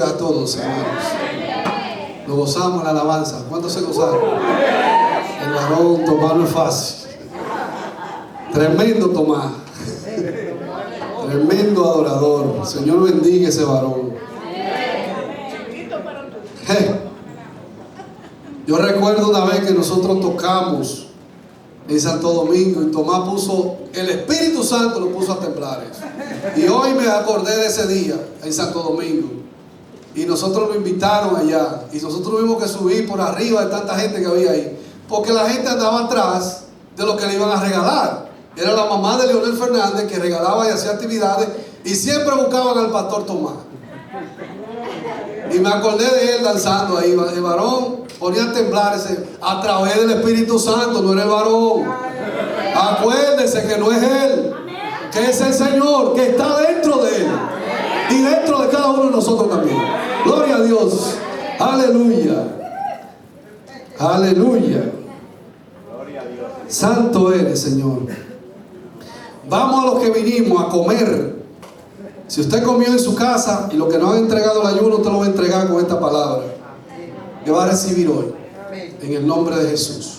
A todos, hermanos. Nos gozamos en la alabanza. ¿Cuántos se gozaron? El varón Tomás no es fácil. Tremendo Tomás. Tremendo adorador. Señor bendiga ese varón. Yo recuerdo una vez que nosotros tocamos en Santo Domingo y Tomás puso, el Espíritu Santo lo puso a temblar eso. Y hoy me acordé de ese día en Santo Domingo. Y nosotros lo invitaron allá. Y nosotros tuvimos que subir por arriba de tanta gente que había ahí. Porque la gente andaba atrás de lo que le iban a regalar. Era la mamá de Leonel Fernández que regalaba y hacía actividades. Y siempre buscaban al pastor Tomás. Y me acordé de él danzando ahí. El varón ponía a temblar a través del Espíritu Santo. No era el varón. Acuérdense que no es él. Que es el Señor. Que está dentro de él. Y dentro de cada uno de nosotros también. Gloria a Dios. Aleluya. Aleluya. Santo eres, Señor. Vamos a los que vinimos a comer. Si usted comió en su casa y lo que no han entregado el ayuno, usted lo va a entregar con esta palabra que va a recibir hoy. En el nombre de Jesús.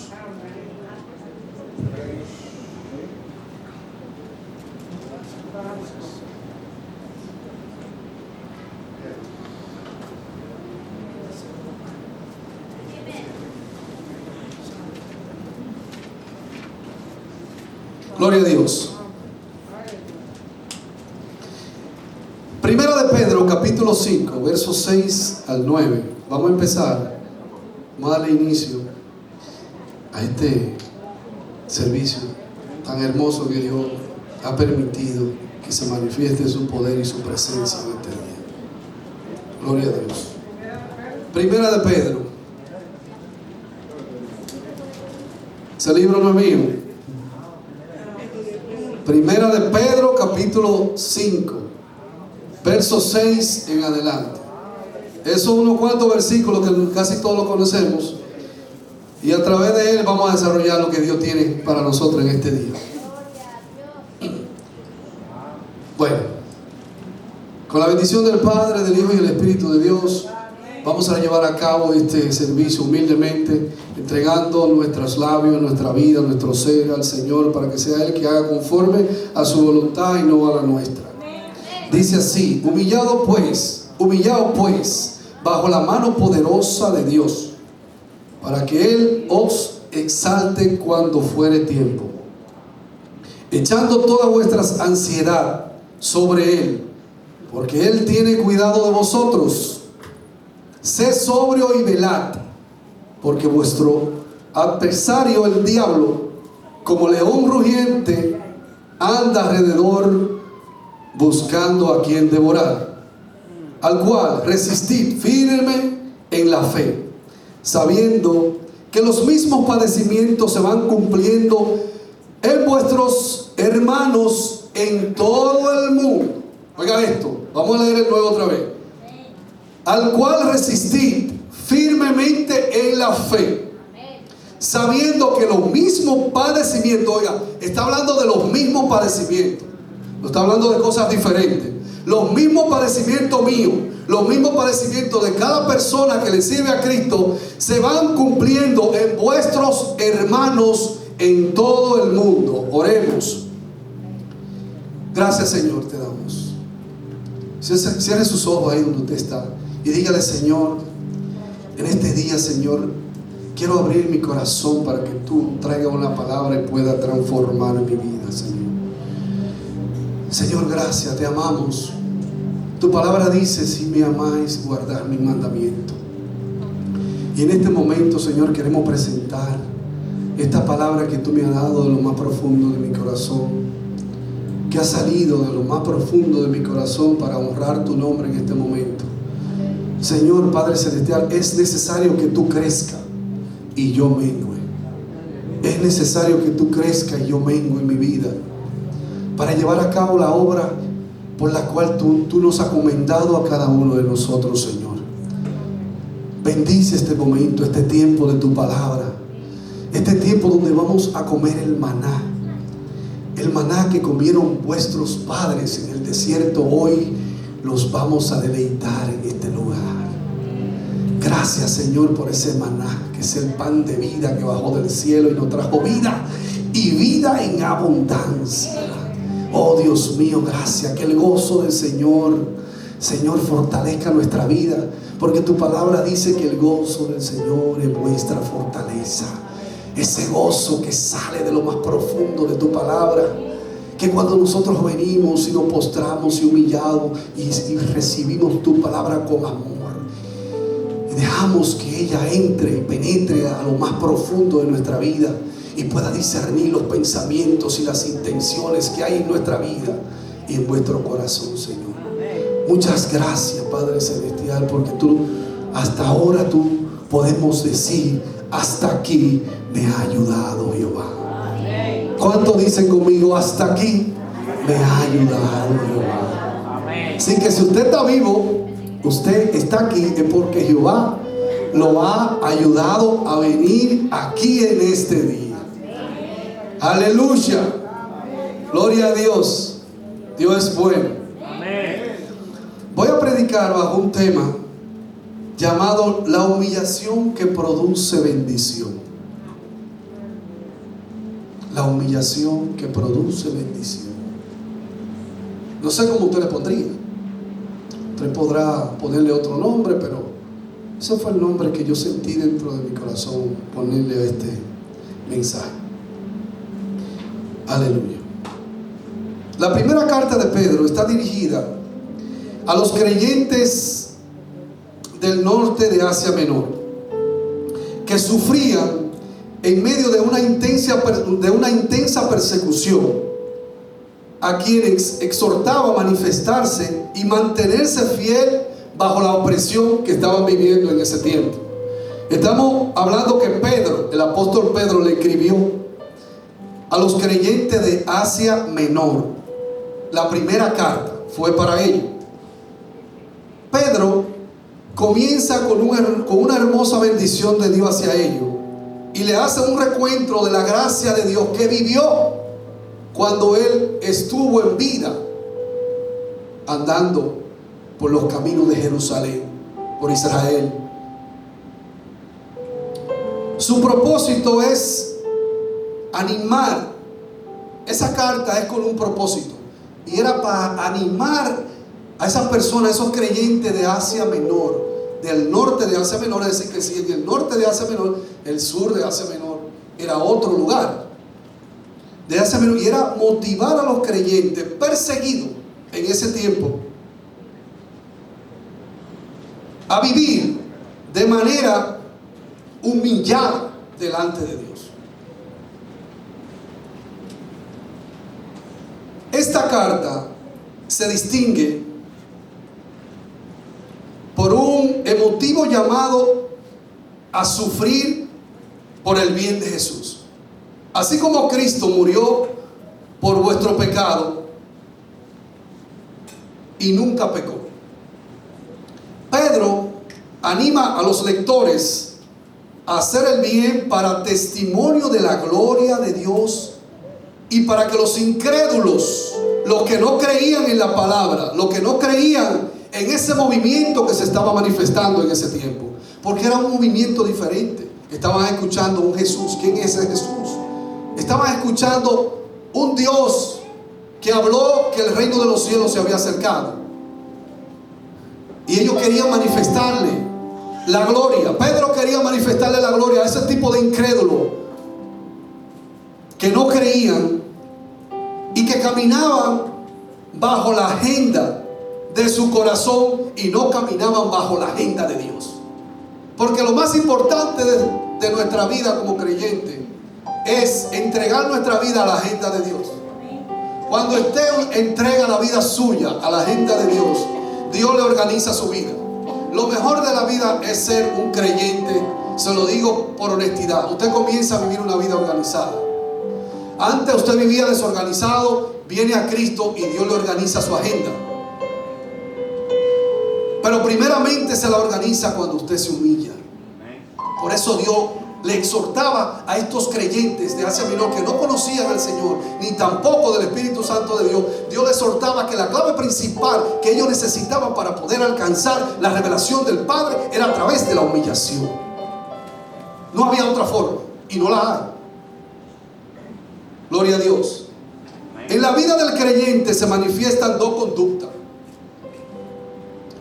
Gloria a Dios. Primera de Pedro, capítulo 5, versos 6 al 9. Vamos a empezar. Vamos a darle inicio a este servicio tan hermoso que Dios ha permitido que se manifieste su poder y su presencia en este día. Gloria a Dios. Primera de Pedro. Ese libro no es mío. Primera de Pedro, capítulo 5, verso 6 en adelante. Esos son unos cuantos versículos que casi todos los conocemos. Y a través de él vamos a desarrollar lo que Dios tiene para nosotros en este día. Bueno, con la bendición del Padre, del Hijo y del Espíritu de Dios, vamos a llevar a cabo este servicio humildemente, entregando nuestros labios, nuestra vida, nuestro ser al Señor, para que sea Él que haga conforme a su voluntad y no a la nuestra. Dice así: humillados pues, bajo la mano poderosa de Dios, para que Él os exalte cuando fuere tiempo, echando toda vuestra ansiedad sobre Él, porque Él tiene cuidado de vosotros. Sed sobrio y velad, porque vuestro adversario el diablo, como león rugiente, anda alrededor buscando a quien devorar, al cual resistid firme en la fe, sabiendo que los mismos padecimientos se van cumpliendo en vuestros hermanos en todo el mundo. Oiga esto, vamos a leer el nuevo otra vez. Al cual resistid firmemente en la fe, sabiendo que los mismos padecimientos, oiga, está hablando de los mismos padecimientos, no está hablando de cosas diferentes. Los mismos padecimientos míos, los mismos padecimientos de cada persona que le sirve a Cristo, se van cumpliendo en vuestros hermanos en todo el mundo. Oremos. Gracias, Señor, te damos. Cierre sus ojos ahí donde usted está y dígale: Señor, en este día, Señor, quiero abrir mi corazón para que tú traigas una palabra y pueda transformar mi vida, Señor. Señor, gracias, te amamos. Tu palabra dice: si me amáis, guardad mi mandamiento. Y en este momento, Señor, queremos presentar esta palabra que tú me has dado de lo más profundo de mi corazón, que ha salido de lo más profundo de mi corazón para honrar tu nombre en este momento. Señor Padre Celestial, es necesario que tú crezcas y yo mengue. Es necesario que tú crezcas y yo mengue en mi vida, para llevar a cabo la obra por la cual tú nos has encomendado a cada uno de nosotros, Señor. Bendice este momento, este tiempo de tu palabra, este tiempo donde vamos a comer el maná que comieron vuestros padres en el desierto. Hoy los vamos a deleitar en este lugar. Gracias, Señor, por ese maná, que es el pan de vida que bajó del cielo y nos trajo vida y vida en abundancia. Oh Dios mío, gracias. Que el gozo del Señor, Señor, fortalezca nuestra vida, porque tu palabra dice que el gozo del Señor es vuestra fortaleza. Ese gozo que sale de lo más profundo de tu palabra, que cuando nosotros venimos y nos postramos y humillamos y recibimos tu palabra con amor, dejamos que ella entre y penetre a lo más profundo de nuestra vida y pueda discernir los pensamientos y las intenciones que hay en nuestra vida y en vuestro corazón, Señor. Muchas gracias, Padre Celestial, porque tú, hasta ahora tú podemos decir: hasta aquí me ha ayudado Jehová. ¿Cuántos dicen conmigo: hasta aquí me ha ayudado Jehová? Así que si usted está vivo, usted está aquí, es porque Jehová lo ha ayudado a venir aquí en este día. Aleluya. Gloria a Dios. Dios es bueno. Voy a predicar bajo un tema llamado la humillación que produce bendición. La humillación que produce bendición. No sé cómo usted le pondría. Usted podrá ponerle otro nombre, pero ese fue el nombre que yo sentí dentro de mi corazón ponerle a este mensaje. Aleluya. La primera carta de Pedro está dirigida a los creyentes del norte de Asia Menor, que sufrían en medio de una intensa persecución, a quienes exhortaba a manifestarse y mantenerse fiel bajo la opresión que estaban viviendo en ese tiempo. Estamos hablando que Pedro, el apóstol Pedro, le escribió a los creyentes de Asia Menor. La primera carta fue para ellos. Pedro comienza con una hermosa bendición de Dios hacia ellos y le hace un recuento de la gracia de Dios que vivió cuando él estuvo en vida, andando por los caminos de Jerusalén, por Israel. Su propósito es animar. Esa carta es con un propósito, y era para animar a esas personas, a esos creyentes de Asia Menor, del norte de Asia Menor. Es decir, que si en el norte de Asia Menor, el sur de Asia Menor era otro lugar de Asia Menor, y era motivar a los creyentes perseguidos en ese tiempo a vivir de manera humillada delante de Dios. Esta carta se distingue por un emotivo llamado a sufrir por el bien de Jesús. Así como Cristo murió por vuestro pecado y nunca pecó, Pedro anima a los lectores a hacer el bien para testimonio de la gloria de Dios y para que los incrédulos, los que no creían en la palabra, los que no creían en ese movimiento que se estaba manifestando en ese tiempo, porque era un movimiento diferente. Estaban escuchando un Jesús. ¿Quién es ese Jesús? Estaban escuchando un Dios que habló que el reino de los cielos se había acercado, y ellos querían manifestarle la gloria. Pedro quería manifestarle la gloria a ese tipo de incrédulos que no creían y que caminaban bajo la agenda de su corazón y no caminaban bajo la agenda de Dios. Porque lo más importante de nuestra vida como creyente es entregar nuestra vida a la agenda de Dios. Cuando usted entrega la vida suya a la agenda de Dios, Dios le organiza su vida. Lo mejor de la vida es ser un creyente. Se lo digo por honestidad. Usted comienza a vivir una vida organizada. Antes usted vivía desorganizado, viene a Cristo y Dios le organiza su agenda. Pero primeramente se la organiza cuando usted se humilla. Por eso Dios le exhortaba a estos creyentes de Asia Menor que no conocían al Señor, ni tampoco del Espíritu Santo de Dios. Dios les exhortaba que la clave principal que ellos necesitaban para poder alcanzar la revelación del Padre era a través de la humillación. No había otra forma, y no la hay. Gloria a Dios. En la vida del creyente se manifiestan dos conductas.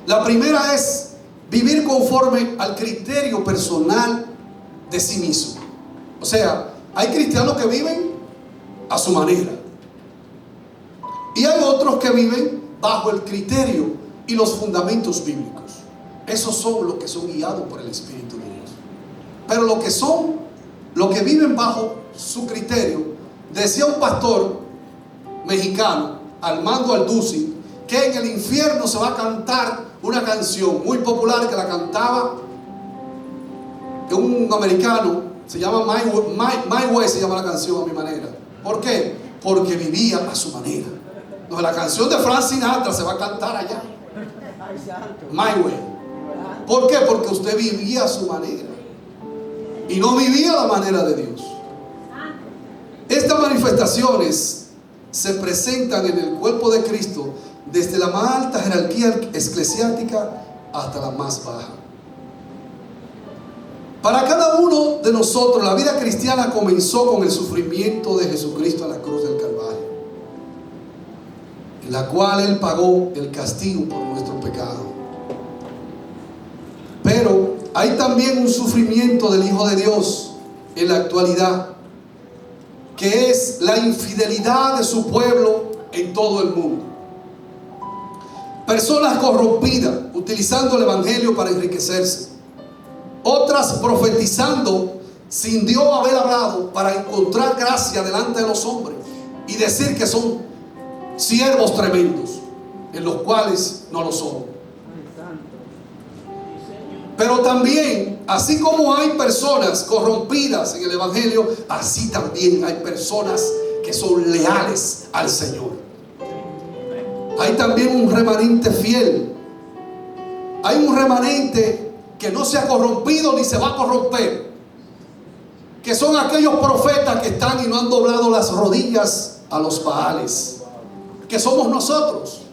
La primera es vivir conforme al criterio personal de sí mismo. O sea, hay cristianos que viven a su manera, y hay otros que viven bajo el criterio y los fundamentos bíblicos. Esos son los que son guiados por el Espíritu de Dios. Pero los que viven bajo su criterio, decía un pastor mexicano, Armando Alducin, que en el infierno se va a cantar una canción muy popular que la cantaba un americano, se llama My Way, se llama la canción a mi manera. ¿Por qué? Porque vivía a su manera. No, la canción de Frank Sinatra se va a cantar allá, My Way. ¿Por qué? Porque usted vivía a su manera y no vivía a la manera de Dios. Estas manifestaciones se presentan en el cuerpo de Cristo desde la más alta jerarquía eclesiástica hasta la más baja. Para cada uno de nosotros, la vida cristiana comenzó con el sufrimiento de Jesucristo en la cruz del Calvario, en la cual Él pagó el castigo por nuestro pecado. Pero hay también un sufrimiento del Hijo de Dios en la actualidad, que es la infidelidad de su pueblo en todo el mundo. Personas corrompidas utilizando el evangelio para enriquecerse, otras profetizando sin Dios haber hablado para encontrar gracia delante de los hombres y decir que son siervos tremendos, en los cuales no lo son. Pero también, así como hay personas corrompidas en el evangelio, así también hay personas que son leales al Señor. Hay también un remanente fiel. Hay un remanente que no se ha corrompido ni se va a corromper, que son aquellos profetas que están y no han doblado las rodillas a los baales, que somos nosotros.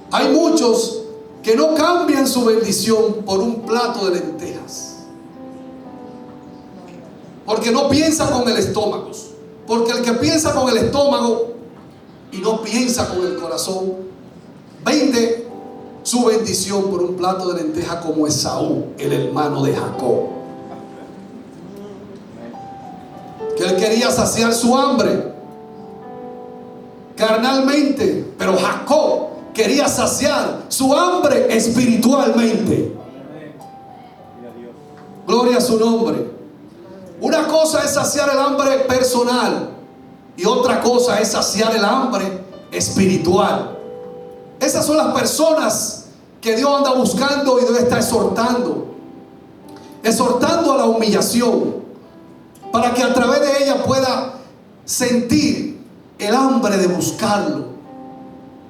Hay muchos que no cambian su bendición por un plato de lentejas, porque no piensa con el estómago. Porque el que piensa con el estómago y no piensa con el corazón, vende su bendición por un plato de lentejas, como Esaú, el hermano de Jacob, que él quería saciar su hambre carnalmente, pero Jacob quería saciar su hambre espiritualmente. Gloria a su nombre. Una cosa es saciar el hambre personal y otra cosa es saciar el hambre espiritual. Esas son las personas que Dios anda buscando y Dios está exhortando a la humillación, para que a través de ella pueda sentir el hambre de buscarlo.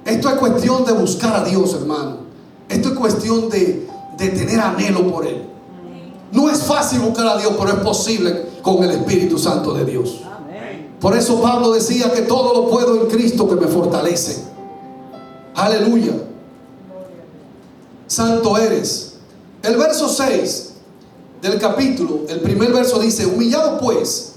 Esto es cuestión de buscar a Dios, hermano. Esto es cuestión de tener anhelo por Él. No es fácil buscar a Dios, pero es posible con el Espíritu Santo de Dios. Por eso Pablo decía que todo lo puedo en Cristo que me fortalece. Aleluya. Santo eres. El verso 6 del capítulo, el primer verso dice: humillado pues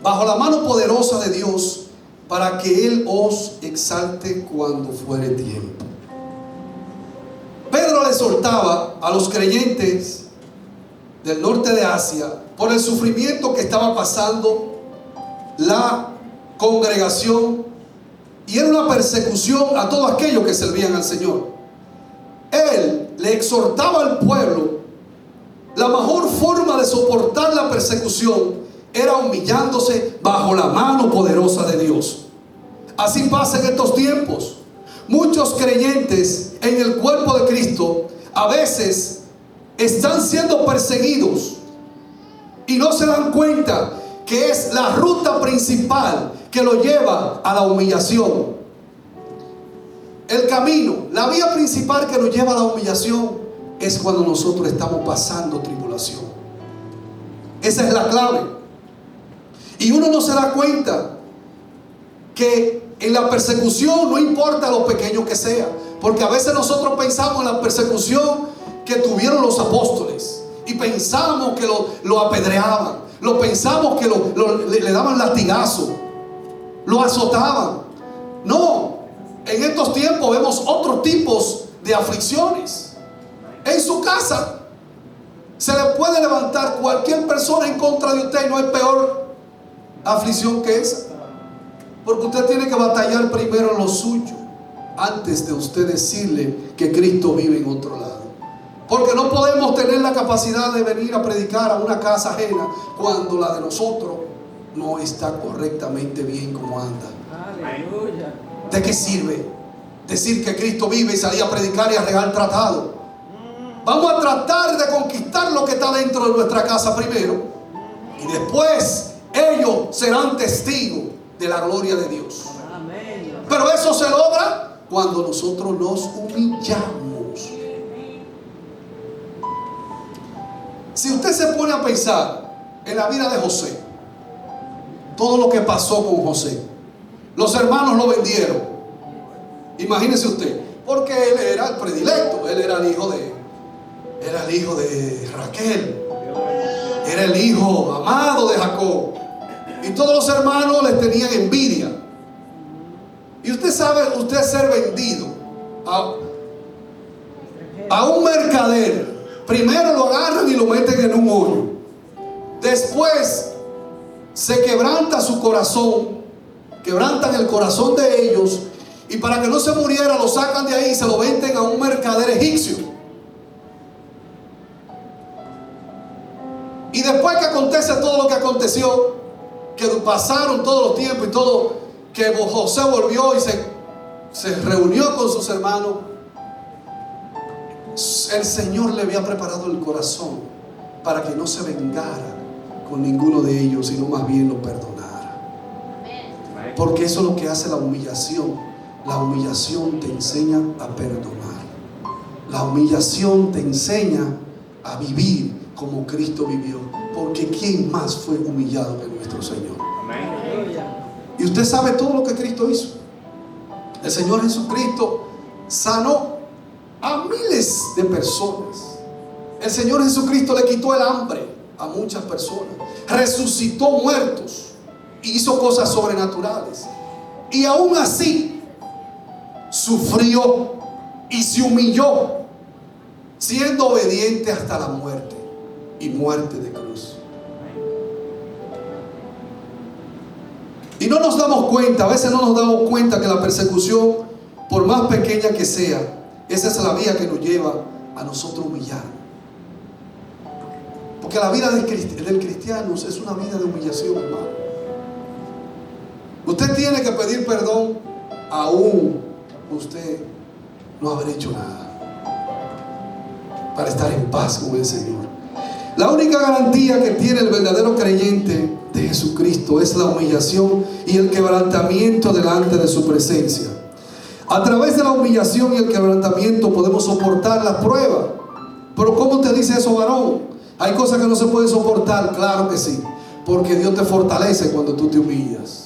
bajo la mano poderosa de Dios, para que Él os exalte cuando fuere tiempo. Pedro le exhortaba a los creyentes del norte de Asia por el sufrimiento que estaba pasando la congregación, y era una persecución a todos aquellos que servían al Señor. Él le exhortaba al pueblo: la mejor forma de soportar la persecución era humillándose bajo la mano poderosa de Dios. Así pasa en estos tiempos. Muchos creyentes en el cuerpo de Cristo a veces están siendo perseguidos y no se dan cuenta que es la ruta principal que lo lleva a la humillación. El camino, la vía principal que nos lleva a la humillación es cuando nosotros estamos pasando tribulación. Esa es la clave. Y uno no se da cuenta que en la persecución no importa lo pequeño que sea, porque a veces nosotros pensamos en la persecución que tuvieron los apóstoles y pensamos que lo apedreaban, pensamos que le daban latigazo, lo azotaban. No, en estos tiempos vemos otros tipos de aflicciones. En su casa se le puede levantar cualquier persona en contra de usted y no hay peor aflicción que esa. Porque usted tiene que batallar primero lo suyo antes de usted decirle que Cristo vive en otro lado. Porque no podemos tener la capacidad de venir a predicar a una casa ajena cuando la de nosotros no está correctamente bien como anda. Aleluya. ¿De qué sirve decir que Cristo vive y salir a predicar y a regar tratado? Vamos a tratar de conquistar lo que está dentro de nuestra casa primero, y después ellos serán testigos de la gloria de Dios. Amén. Pero eso se logra cuando nosotros nos humillamos. Si usted se pone a pensar en la vida de José, todo lo que pasó con José, los hermanos lo vendieron. Imagínese usted, porque él era el predilecto, él era el hijo de Raquel, era el hijo amado de Jacob, y todos los hermanos les tenían envidia. Y usted sabe, usted ser vendido a un mercader, primero lo agarran y lo meten en un hoyo, después se quebranta su corazón, quebrantan el corazón de ellos, y para que no se muriera lo sacan de ahí y se lo venden a un mercader egipcio. Y después que acontece todo lo que aconteció, que pasaron todos los tiempos y todo, que José volvió y se reunió con sus hermanos, el Señor le había preparado el corazón para que no se vengara con ninguno de ellos, sino más bien lo perdonara. Porque eso es lo que hace la humillación. La humillación te enseña a perdonar. La humillación te enseña a vivir como Cristo vivió. Porque ¿quién más fue humillado que nuestro Señor? Y usted sabe todo lo que Cristo hizo. El Señor Jesucristo sanó a miles de personas. El Señor Jesucristo le quitó el hambre a muchas personas. Resucitó muertos. Hizo cosas sobrenaturales. Y aún así sufrió y se humilló, siendo obediente hasta la muerte, y muerte de cruz. Y no nos damos cuenta, a veces no nos damos cuenta que la persecución, por más pequeña que sea, esa es la vía que nos lleva a nosotros humillar. Porque la vida del cristiano es una vida de humillación, hermano. Usted tiene que pedir perdón aún usted no haber hecho nada, para estar en paz con el Señor. La única garantía que tiene el verdadero creyente de Jesucristo es la humillación y el quebrantamiento delante de su presencia. A través de la humillación y el quebrantamiento podemos soportar la prueba. Pero ¿cómo te dice eso, varón? ¿Hay cosas que no se pueden soportar? Claro que sí, porque Dios te fortalece cuando tú te humillas.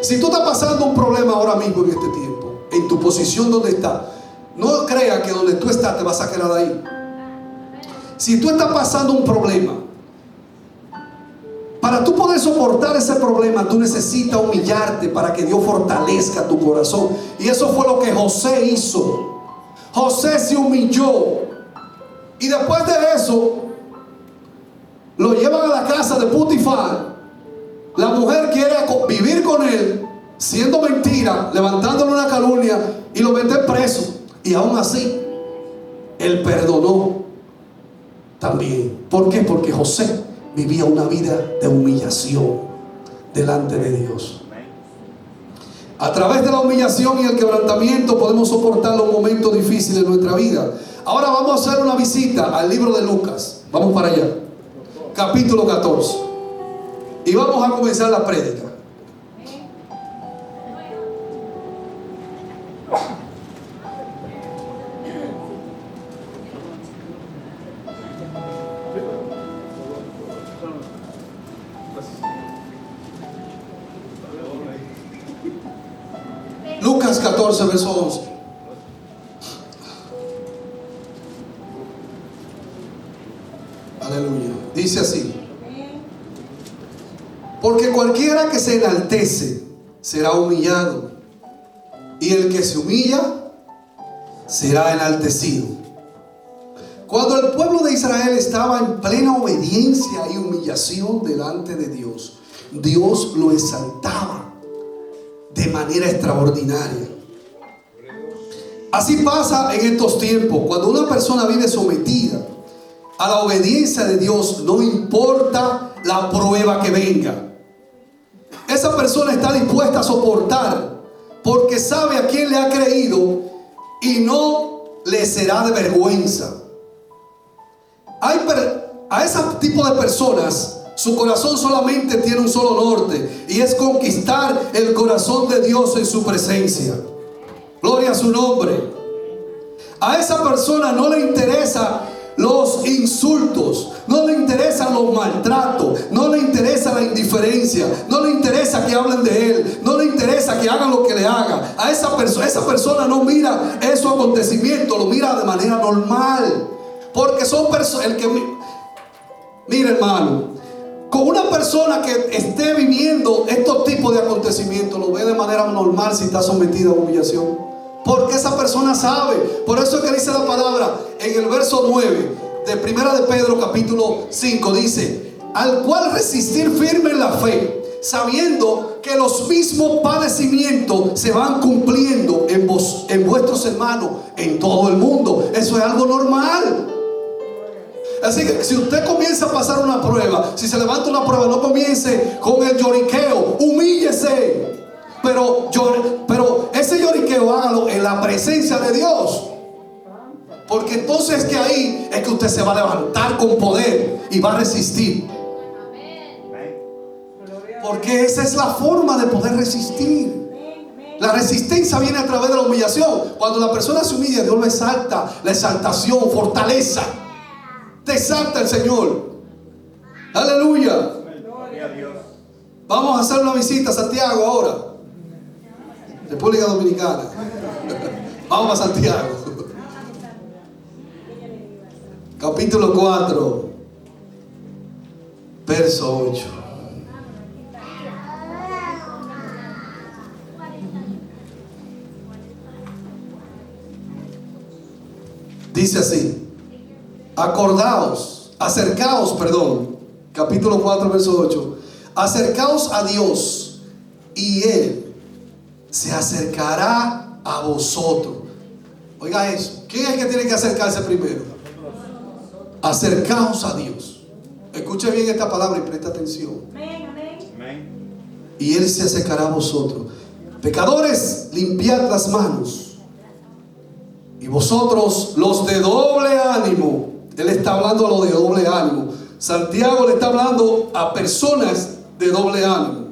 Si tú estás pasando un problema ahora mismo en este tiempo, en tu posición donde estás, no creas que donde tú estás te vas a quedar ahí. Si tú estás pasando un problema, para tú poder soportar ese problema, tú necesitas humillarte para que Dios fortalezca tu corazón. Y eso fue lo que José hizo. José se humilló. Y después de eso, lo llevan a la casa de Potifar. La mujer quiere vivir con él, siendo mentira, levantándole una calumnia, y lo meten preso. Y aún así, él perdonó también. ¿Por qué? Porque José vivía una vida de humillación delante de Dios. A través de la humillación y el quebrantamiento podemos soportar los momentos difíciles de nuestra vida. Ahora vamos a hacer una visita al libro de Lucas. Vamos para allá. Capítulo 14. Y vamos a comenzar la prédica. 14, verso 11. Aleluya. Dice así: porque cualquiera que se enaltece será humillado, y el que se humilla será enaltecido. Cuando el pueblo de Israel estaba en plena obediencia y humillación delante de Dios, Dios lo exaltaba de manera extraordinaria. Así pasa en estos tiempos. Cuando una persona vive sometida a la obediencia de Dios, no importa la prueba que venga, esa persona está dispuesta a soportar, porque sabe a quién le ha creído y no le será de vergüenza. A ese tipo de personas, su corazón solamente tiene un solo norte, y es conquistar el corazón de Dios en su presencia. Gloria a su nombre. A esa persona no le interesa los insultos, no le interesan los maltratos, no le interesa la indiferencia, no le interesa que hablen de él, no le interesa que hagan lo que le hagan. A esa persona no mira esos acontecimientos, lo mira de manera normal, porque son personas. Mira, hermano, con una persona que esté viviendo estos tipos de acontecimientos, lo ve de manera normal si está sometida a humillación. Porque esa persona sabe. Por eso es que dice la palabra en el verso 9 de Primera de Pedro capítulo 5. Dice: al cual resistir firme en la fe, sabiendo que los mismos padecimientos se van cumpliendo en vuestros hermanos en todo el mundo. Eso es algo normal. Así que si usted comienza a pasar una prueba, si se levanta una prueba, no comience con el lloriqueo, humíllese. Pero ese lloriqueo hágalo en la presencia de Dios, porque entonces que ahí es que usted se va a levantar con poder y va a resistir. Porque esa es la forma de poder resistir. La resistencia viene a través de la humillación. Cuando la persona se humilla, Dios lo exalta. La exaltación, fortaleza. Te exalta el Señor. Aleluya. Vamos a hacer una visita a Santiago ahora, República Dominicana. Vamos a Santiago. Capítulo 4, verso 8. Dice así: capítulo 4, verso 8. Acercaos a Dios y Él se acercará a vosotros. Oiga eso. ¿Quién es el que tiene que acercarse primero? Acercaos a Dios. Escuche bien esta palabra y presta atención. Y Él se acercará a vosotros. Pecadores, limpiad las manos. Y vosotros, los de doble ánimo. Él está hablando a los de doble ánimo. Santiago le está hablando a personas de doble ánimo.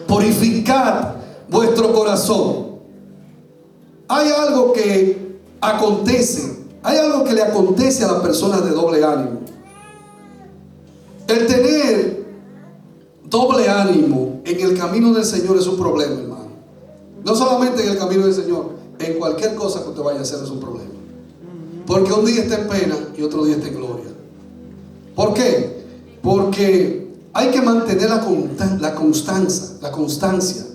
Purificad vuestro corazón. Hay algo que acontece. Hay algo que le acontece a las personas de doble ánimo. El tener doble ánimo en el camino del Señor es un problema, hermano. No solamente en el camino del Señor, en cualquier cosa que usted vaya a hacer es un problema. Porque un día está en pena y otro día está en gloria. ¿Por qué? Porque hay que mantener la constancia,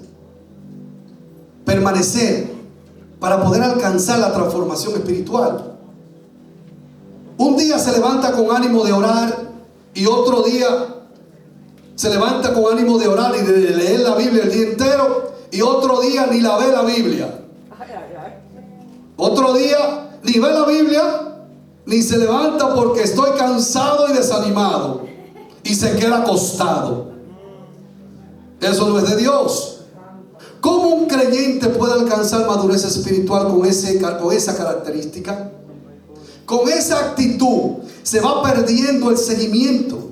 permanecer para poder alcanzar la transformación espiritual. Un día se levanta con ánimo de orar y otro día se levanta con ánimo de orar y de leer la Biblia el día entero, y otro día ni la ve la Biblia. Otro día ni ve la Biblia ni se levanta porque estoy cansado y desanimado, y se queda acostado. Eso no es de Dios. ¿Cómo un creyente puede alcanzar madurez espiritual con esa característica? Con esa actitud se va perdiendo el seguimiento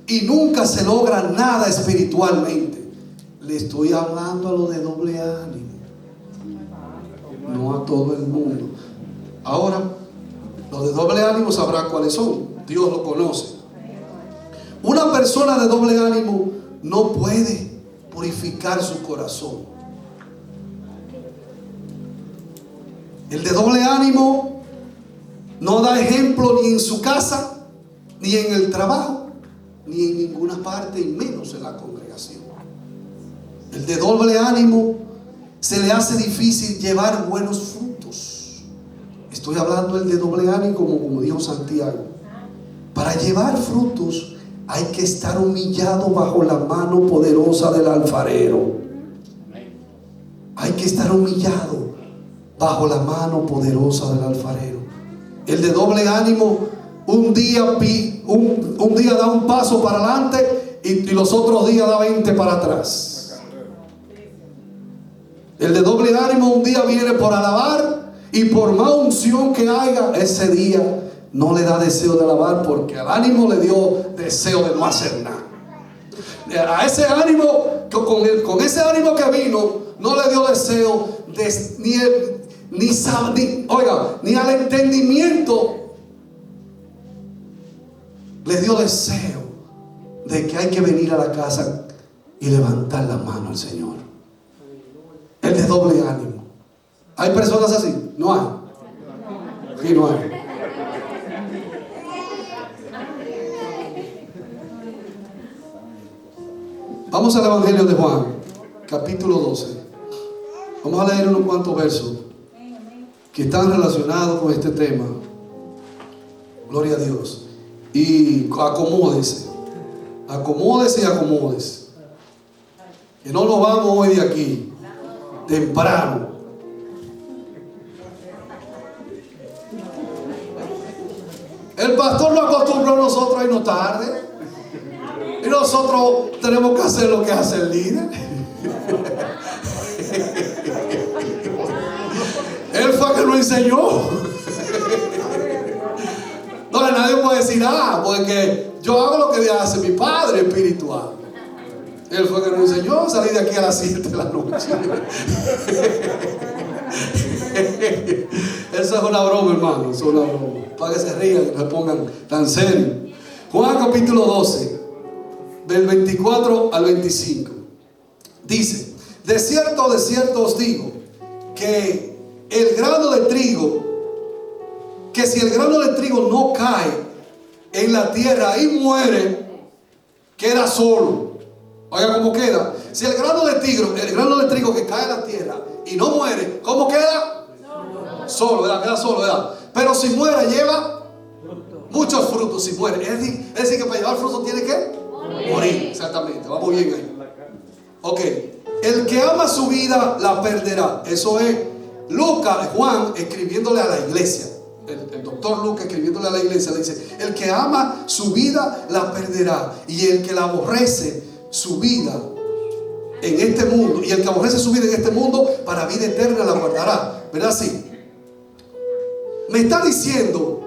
y nunca se logra nada espiritualmente. Le estoy hablando a los de doble ánimo, no a todo el mundo. Ahora, los de doble ánimo sabrán cuáles son. Dios lo conoce. Una persona de doble ánimo no puede purificar su corazón. El de doble ánimo no da ejemplo ni en su casa, ni en el trabajo, ni en ninguna parte, y menos en la congregación. El de doble ánimo se le hace difícil llevar buenos frutos. Estoy hablando del de doble ánimo, como dijo Santiago. Para llevar frutos hay que estar humillado bajo la mano poderosa del alfarero. Hay que estar humillado bajo la mano poderosa del alfarero. El de doble ánimo un día da un paso para adelante y los otros días da 20 para atrás. El de doble ánimo un día viene por alabar, y por más unción que haya, ese día no le da deseo de alabar, porque al ánimo le dio deseo de no hacer nada. A ese ánimo, con ese ánimo que vino, no le dio deseo de, ni al entendimiento le dio deseo de que hay que venir a la casa y levantar la mano al Señor. El de doble ánimo. ¿Hay personas así? No hay. Sí, no hay. Vamos al Evangelio de Juan, capítulo 12. Vamos a leer unos cuantos versos que están relacionados con este tema. Gloria a Dios. Y acomódese y acomódese, que no nos vamos hoy de aquí temprano. El pastor no acostumbró a nosotros a irnos tarde, y nosotros tenemos que hacer lo que hace el líder. Él fue que nos enseñó. No, nadie puede decir nada, porque yo hago lo que hace mi Padre espiritual. Él fue que nos enseñó a salir de aquí a las 7 de la noche. Eso es una broma, hermano. Eso es una broma. Para que se rían y no se pongan tan serios. Juan capítulo 12, del 24 al 25. Dice: de cierto os digo, que el grano de trigo, que si el grano de trigo no cae en la tierra y muere, queda solo. Oiga cómo queda. Si el grano de trigo que cae en la tierra y no muere, ¿cómo queda? Solo, ¿verdad? Queda solo, ¿verdad? Pero si muere, lleva muchos frutos. Si muere, es decir que para llevar frutos tiene que morir. Exactamente, vamos bien ahí. Ok, el que ama su vida la perderá. Eso es Juan escribiéndole a la iglesia. El doctor Lucas escribiéndole a la iglesia le dice: el que ama su vida la perderá, y el que la aborrece su vida en este mundo, y el que aborrece su vida en este mundo, para vida eterna la guardará. ¿Verdad? Sí. Me está diciendo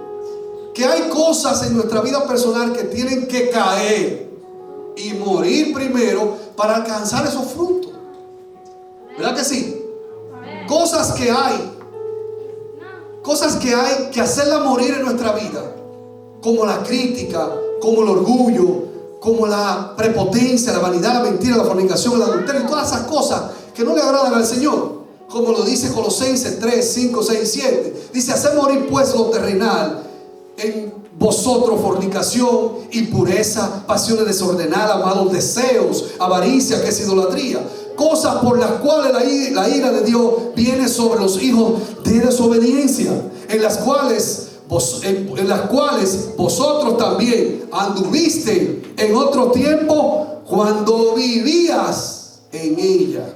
que hay cosas en nuestra vida personal que tienen que caer y morir primero para alcanzar esos frutos. ¿Verdad que sí? Cosas que hay que hacerla morir en nuestra vida, como la crítica, como el orgullo, como la prepotencia, la vanidad, la mentira, la fornicación, el adulterio y todas esas cosas que no le agradan al Señor. Como lo dice Colosenses 3, 5, 6, 7. Dice: hacer morir pues lo terrenal en vosotros: fornicación, impureza, pasiones desordenadas, malos deseos, avaricia, que es idolatría. Cosas por las cuales la ira de Dios viene sobre los hijos de desobediencia, en las cuales vosotros también anduviste en otro tiempo cuando vivías en ella.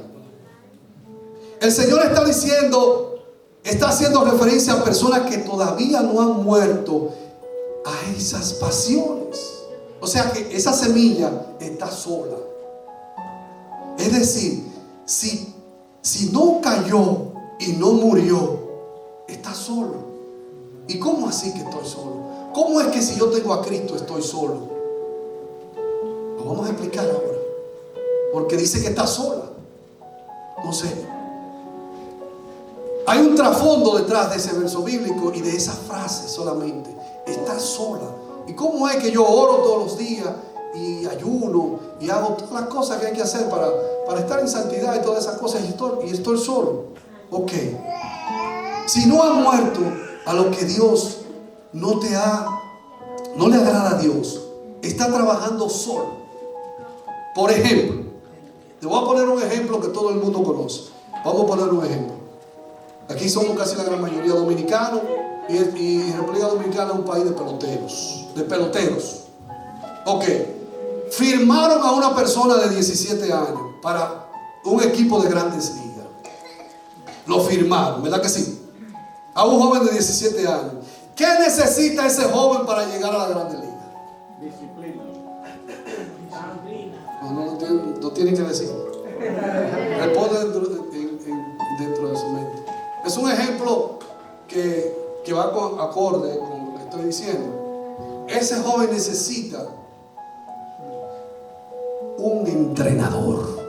El Señor está haciendo referencia a personas que todavía no han muerto a esas pasiones. O sea que esa semilla está sola. Es decir, si no cayó y no murió, está solo. ¿Y cómo así que estoy solo? ¿Cómo es que si yo tengo a Cristo estoy solo? Lo vamos a explicar ahora. Porque dice que está sola. No sé. Hay un trasfondo detrás de ese verso bíblico y de esa frase solamente. Está sola. ¿Y cómo es que yo oro todos los días y ayuno y hago todas las cosas que hay que hacer para estar en santidad y todas esas cosas y estoy solo? Ok. si no ha muerto a lo que Dios no le agrada a Dios, está trabajando solo. Por ejemplo, te voy a poner un ejemplo que todo el mundo conoce. Vamos a poner un ejemplo. Aquí somos casi la gran mayoría dominicanos y República Dominicana es un país de peloteros. Ok, firmaron a una persona de 17 años para un equipo de Grandes Ligas. Lo firmaron, ¿verdad que sí? A un joven de 17 años. ¿Qué necesita ese joven para llegar a la Grandes Ligas? Disciplina. No tienen que decir. Responde dentro de su mente. Es un ejemplo que va acorde con lo que estoy diciendo. Ese joven necesita un entrenador.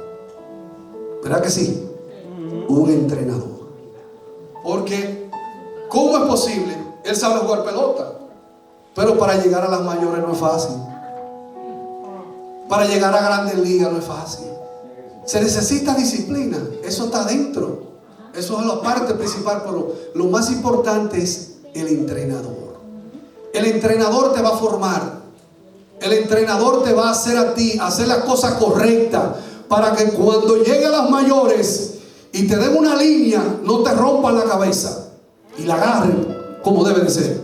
¿Verdad que sí? Un entrenador. Porque, ¿cómo es posible? Él sabe jugar pelota, pero para llegar a las mayores no es fácil. Para llegar a Grandes Ligas no es fácil. Se necesita disciplina. Eso está dentro. Eso es la parte principal, pero lo más importante es el entrenador. El entrenador te va a formar. El entrenador te va a hacer a ti hacer las cosas correctas para que cuando llegue a las mayores y te den una línea, no te rompan la cabeza y la agarren como debe de ser.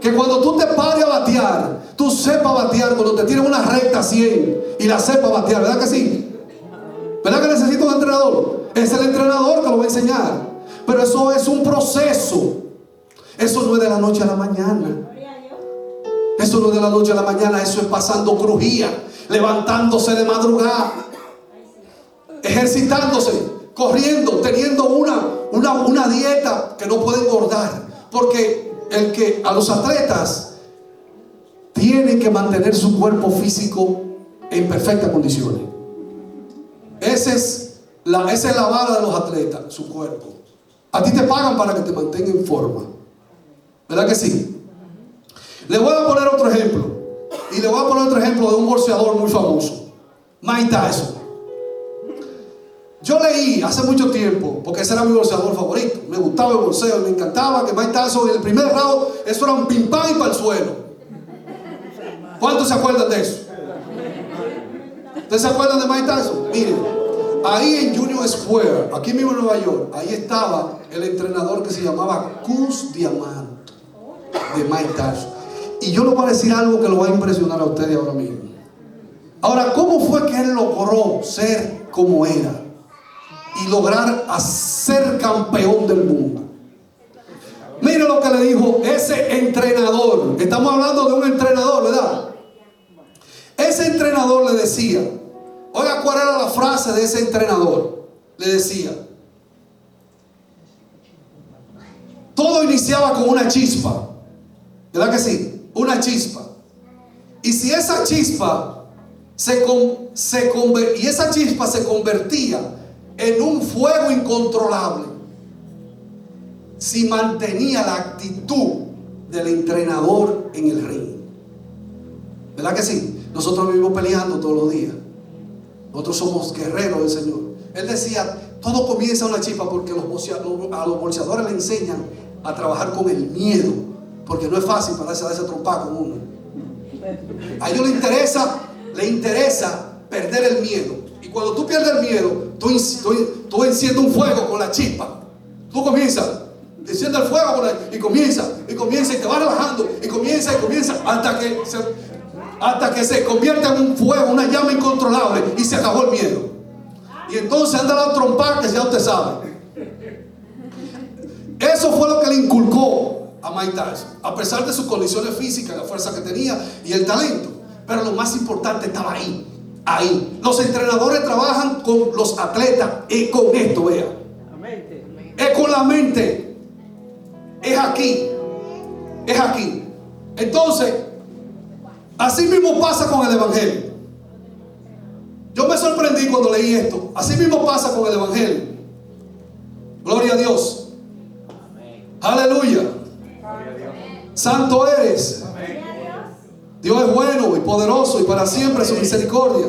Que cuando tú te pares a batear, tú sepas batear. Cuando te tiren una recta 100 y la sepas batear, ¿verdad que sí? ¿Verdad que necesita un entrenador? Es el entrenador que lo va a enseñar. Pero eso es un proceso. Eso no es de la noche a la mañana. Eso no es de la noche a la mañana. Eso es pasando crujía, levantándose de madrugada, ejercitándose, corriendo, teniendo una dieta que no puede engordar. Porque a los atletas tienen que mantener su cuerpo físico en perfectas condiciones. Esa es la vara de los atletas, su cuerpo. A ti te pagan para que te mantenga en forma. ¿Verdad que sí? Le voy a poner otro ejemplo. Y le voy a poner otro ejemplo de un boxeador muy famoso, Mike Tyson. Yo leí hace mucho tiempo, porque ese era mi boxeador favorito. Me gustaba el boxeo, me encantaba que Mike Tyson en el primer round, eso era un pim pam y para el suelo. ¿Cuántos se acuerdan de eso? ¿Ustedes se acuerdan de Mike Tyson? Miren, ahí en Union Square, aquí mismo en Nueva York, ahí estaba el entrenador que se llamaba Cus Diamant de Mike Tyson. Y yo le voy a decir algo que lo va a impresionar a ustedes ahora mismo. Ahora, ¿cómo fue que él logró ser como era y lograr ser campeón del mundo? Mire lo que le dijo ese entrenador. Estamos hablando de un entrenador, ¿verdad? Ese entrenador le decía, oiga, ¿cuál era la frase de ese entrenador? Le decía, todo iniciaba con una chispa. ¿Verdad que sí? Una chispa. Y si esa chispa se convertía en un fuego incontrolable, si mantenía la actitud del entrenador en el ring. ¿Verdad que sí? Nosotros vivimos peleando todos los días. Nosotros somos guerreros del Señor. Él decía, todo comienza una chispa, porque a los boxeadores le enseñan a trabajar con el miedo, porque no es fácil pararse a darse trompada con uno. A ellos le interesa perder el miedo. Y cuando tú pierdes el miedo, tú enciendes un fuego con la chispa. Tú comienzas, enciendes el fuego y comienza y te va relajando y comienza hasta que se convierte en un fuego, una llama incontrolable, y se acabó el miedo. Y entonces anda la trompa, que ya usted sabe. Eso fue lo que le inculcó a Mike Tyson, a pesar de sus condiciones físicas, la fuerza que tenía y el talento. Pero lo más importante estaba ahí. Los entrenadores trabajan con los atletas y con esto, vea. Es con la mente. Es aquí. Entonces, así mismo pasa con el evangelio. Yo me sorprendí cuando leí esto. Así mismo pasa con el evangelio. Gloria a Dios. Aleluya. Santo eres. Dios es bueno y poderoso, y para siempre su misericordia.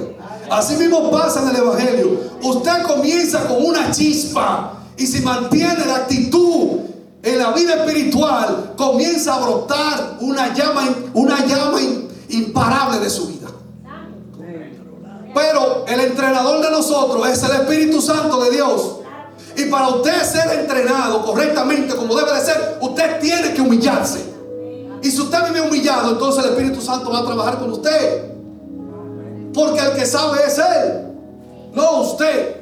Así mismo pasa en el evangelio. Usted comienza con una chispa, y si mantiene la actitud en la vida espiritual comienza a brotar una llama imparable de su vida. Pero el entrenador de nosotros es el Espíritu Santo de Dios. Y para usted ser entrenado correctamente como debe de ser, usted tiene que humillarse. Y si usted vive humillado, entonces el Espíritu Santo va a trabajar con usted. Porque el que sabe es Él, no usted.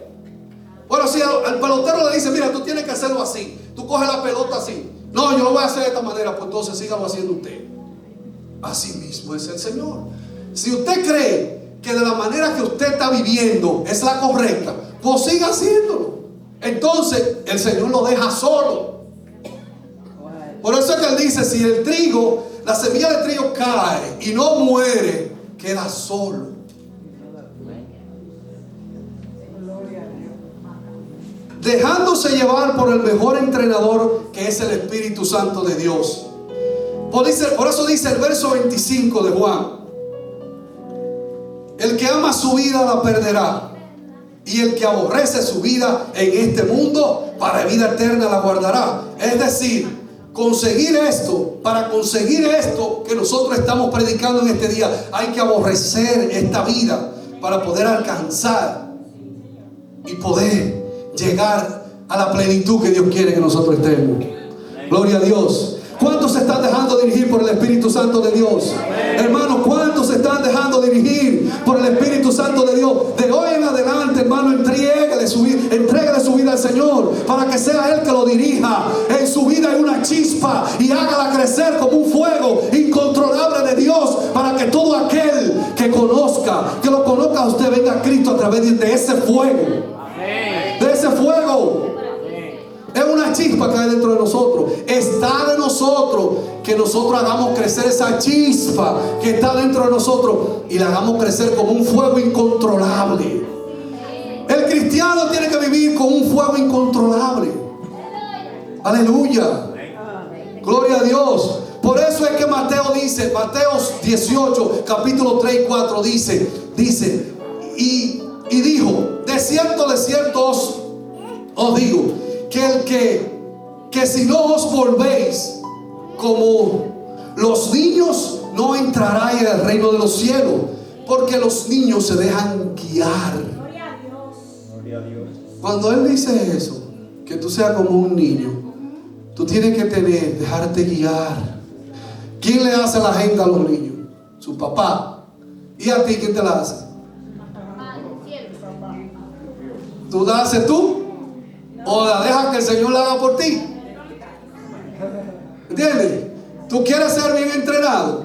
Bueno, si al pelotero le dice, mira, tú tienes que hacerlo así, tú coges la pelota así. No, yo lo voy a hacer de esta manera, pues entonces sígalo haciendo usted. Así mismo es el Señor. Si usted cree que de la manera que usted está viviendo es la correcta, pues siga haciéndolo. Entonces el Señor lo deja solo. Por eso es que Él dice, si el trigo, la semilla de trigo cae y no muere, queda solo. Dejándose llevar por el mejor entrenador, que es el Espíritu Santo de Dios. Por eso dice el verso 25 de Juan: el que ama su vida la perderá, y el que aborrece su vida en este mundo, para vida eterna la guardará. Es decir, para conseguir esto que nosotros estamos predicando en este día, hay que aborrecer esta vida para poder alcanzar y poder llegar a la plenitud que Dios quiere que nosotros estemos. Gloria a Dios. ¿Cuántos se están dejando dirigir por el Espíritu Santo de Dios? Hermanos, ¿cuántos se están dejando dirigir por el Espíritu Santo de Dios? De hoy en adelante, hermano, entréguele su vida al Señor, para que sea Él que lo dirija. En su vida hay una chispa, y hágala crecer como un fuego incontrolable de Dios, para que todo aquel que lo conozca a usted, venga a Cristo a través de ese fuego. De ese fuego. Es una chispa que hay dentro de nosotros. Está de nosotros que nosotros hagamos crecer esa chispa que está dentro de nosotros, y la hagamos crecer como un fuego incontrolable. El cristiano tiene que vivir con un fuego incontrolable. Aleluya. Gloria a Dios. Por eso es que Mateo 18, capítulo 3 y 4 dice, y dijo: de cierto os digo, que si no os volvéis como los niños, no entraráis en el reino de los cielos. Porque los niños se dejan guiar. Gloria a Dios. Cuando Él dice eso, que tú seas como un niño, tú tienes que dejarte guiar. ¿Quién le hace la agenda a los niños? Su papá. ¿Y a ti quién te la hace? ¿Tú la haces tú? ¿O la dejas que el Señor la haga por ti? ¿Entiendes? ¿Tú quieres ser bien entrenado?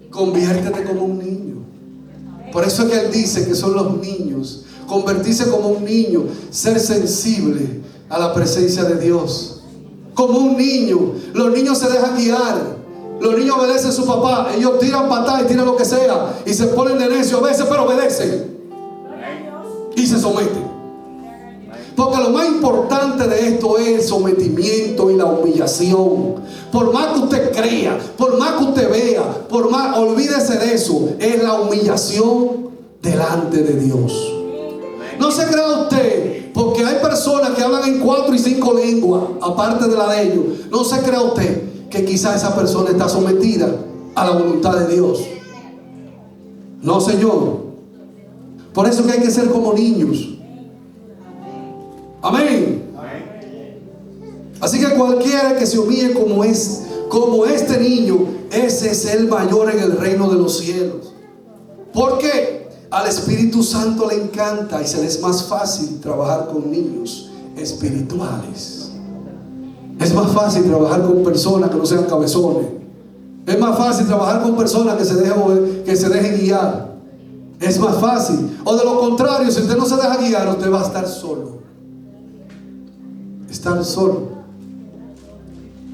Conviértete como un niño. Por eso es que Él dice que son los niños. Convertirse como un niño, ser sensible a la presencia de Dios. Como un niño. Los niños se dejan guiar. Los niños obedecen a su papá. Ellos tiran patadas y tiran lo que sea, y se ponen de necio a veces, pero obedecen y se someten. Porque lo más importante de esto es el sometimiento y la humillación. Por más que usted crea, por más que usted vea, olvídese de eso. Es la humillación delante de Dios. No se crea usted, porque hay personas que hablan en 4 y 5 lenguas, aparte de la de ellos. No se crea usted que quizás esa persona está sometida a la voluntad de Dios. No, Señor. Por eso que hay que ser como niños. Amén. Así que cualquiera que se humille como este niño, ese es el mayor en el reino de los cielos. Porque al Espíritu Santo le encanta, y se le es más fácil trabajar con niños espirituales. Es más fácil trabajar con personas que no sean cabezones. Es más fácil trabajar con personas que se dejen guiar. Es más fácil. O de lo contrario, si usted no se deja guiar, usted va a estar solo. Estar solo.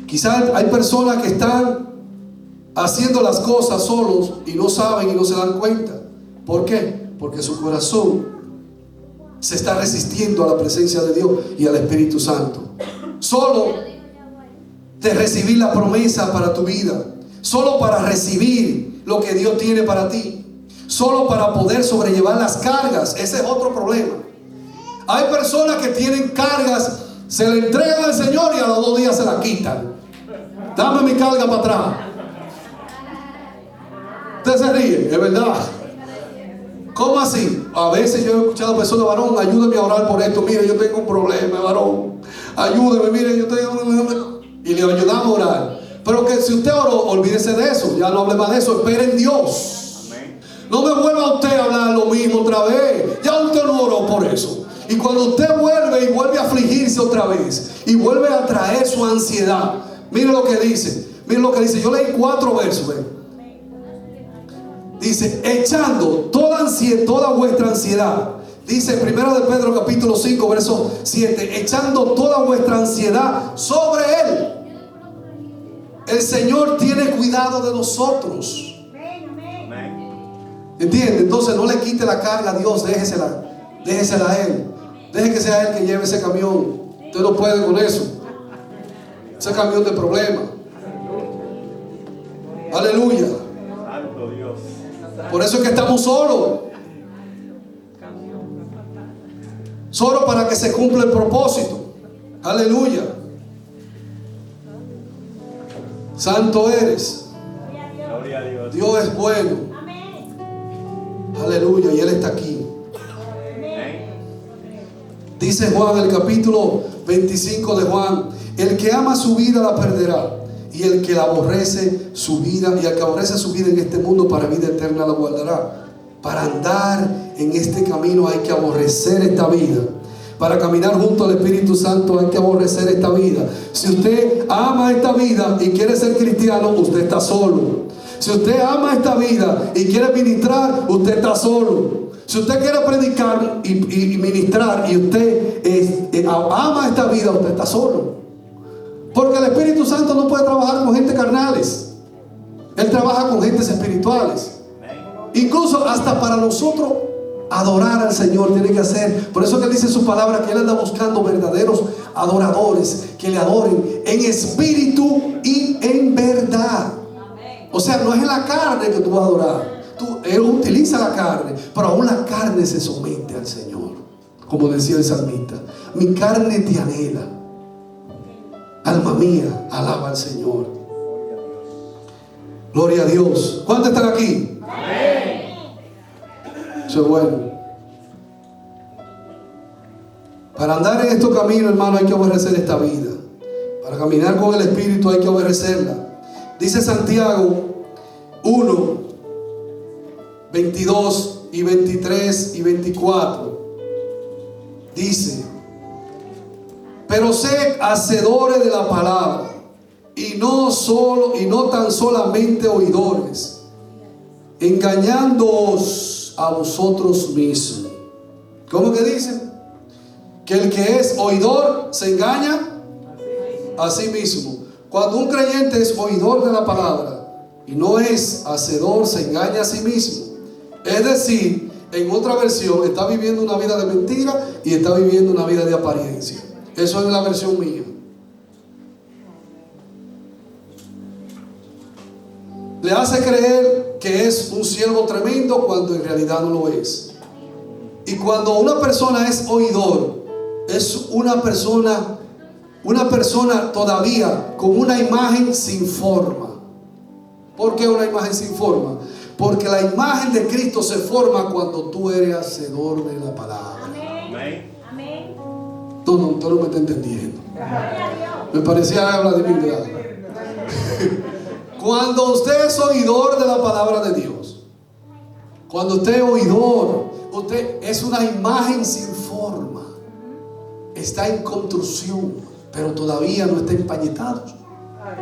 Quizás hay personas que están haciendo las cosas solos y no saben y no se dan cuenta. ¿Por qué? Porque su corazón se está resistiendo a la presencia de Dios y al Espíritu Santo. Solo de recibir la promesa para tu vida, solo para recibir lo que Dios tiene para ti, solo para poder sobrellevar las cargas. Ese es otro problema. Hay personas que tienen cargas Se le entregan al Señor y a los 2 días se la quitan. Dame mi carga para atrás. Usted se ríe, es verdad. ¿Cómo así? A veces yo he escuchado a personas, varón, ayúdeme a orar por esto. Mire, yo tengo un problema, varón. Ayúdeme, mire, yo tengo... Y le ayudamos a orar. Pero que si usted oró, olvídese de eso. Ya no hable más de eso. Espere en Dios. No me vuelva usted a hablar lo mismo otra vez. Ya usted no oró por eso. Y cuando usted vuelve y vuelve a afligirse otra vez y vuelve a traer su ansiedad, mire lo que dice. Mire lo que dice. Yo leí 4 versos. Dice, echando toda vuestra ansiedad. Dice 1 de Pedro capítulo 5 verso 7. Echando toda vuestra ansiedad sobre Él. El Señor tiene cuidado de nosotros. ¿Entiende? Entonces no le quite la carga a Dios. Déjesela a Él. Deje que sea Él que lleve ese camión. Usted no puede con eso. Ese camión de problemas. Aleluya. Por eso es que estamos solos. Solo para que se cumpla el propósito. Aleluya. Santo eres. Gloria a Dios. Dios es bueno. Aleluya. Y Él está aquí. Dice Juan, el capítulo 25 de Juan: el que ama su vida la perderá, y el que la aborrece su vida, y el que aborrece su vida en este mundo, para vida eterna la guardará. Para andar en este camino hay que aborrecer esta vida. Para caminar junto al Espíritu Santo hay que aborrecer esta vida. Si usted ama esta vida y quiere ser cristiano, usted está solo. Si usted ama esta vida y quiere ministrar, usted está solo. Si usted quiere predicar y ministrar y usted ama esta vida, usted está solo. Porque el Espíritu Santo no puede trabajar con gente carnales. Él trabaja con gentes espirituales. Incluso hasta para nosotros adorar al Señor tiene que hacer. Por eso que Él dice en su palabra que Él anda buscando verdaderos adoradores que le adoren en espíritu y en verdad. O sea, no es en la carne que tú vas a adorar. Él utiliza la carne, pero aún la carne se somete al Señor. Como decía el salmista: mi carne te anhela. Alma mía, alaba al Señor. Gloria a Dios. ¿Cuántos están aquí? Amén. Eso es bueno. Para andar en estos caminos, hermano, hay que aborrecer esta vida. Para caminar con el Espíritu hay que aborrecerla. Dice Santiago 1, 22 y 23 y 24. Dice: pero sed hacedores de la palabra, y no tan solamente oidores, engañándoos a vosotros mismos. ¿Cómo que dice? Que el que es oidor se engaña a sí mismo. Cuando un creyente es oidor de la palabra y no es hacedor, se engaña a sí mismo. Es decir, en otra versión, está viviendo una vida de mentira y está viviendo una vida de apariencia. Eso es la versión mía. Le hace creer que es un siervo tremendo cuando en realidad no lo es. Y cuando una persona es oidor, es una persona todavía con una imagen sin forma. ¿Por qué una imagen sin forma? Porque la imagen de Cristo se forma cuando tú eres hacedor de la palabra. Amén. Amén. Tú no me estás entendiendo. Me parecía Vladimir, ¿verdad? Cuando usted es oidor de la palabra de Dios, cuando usted es oidor, usted es una imagen sin forma. Está en construcción, pero todavía no está empañetado,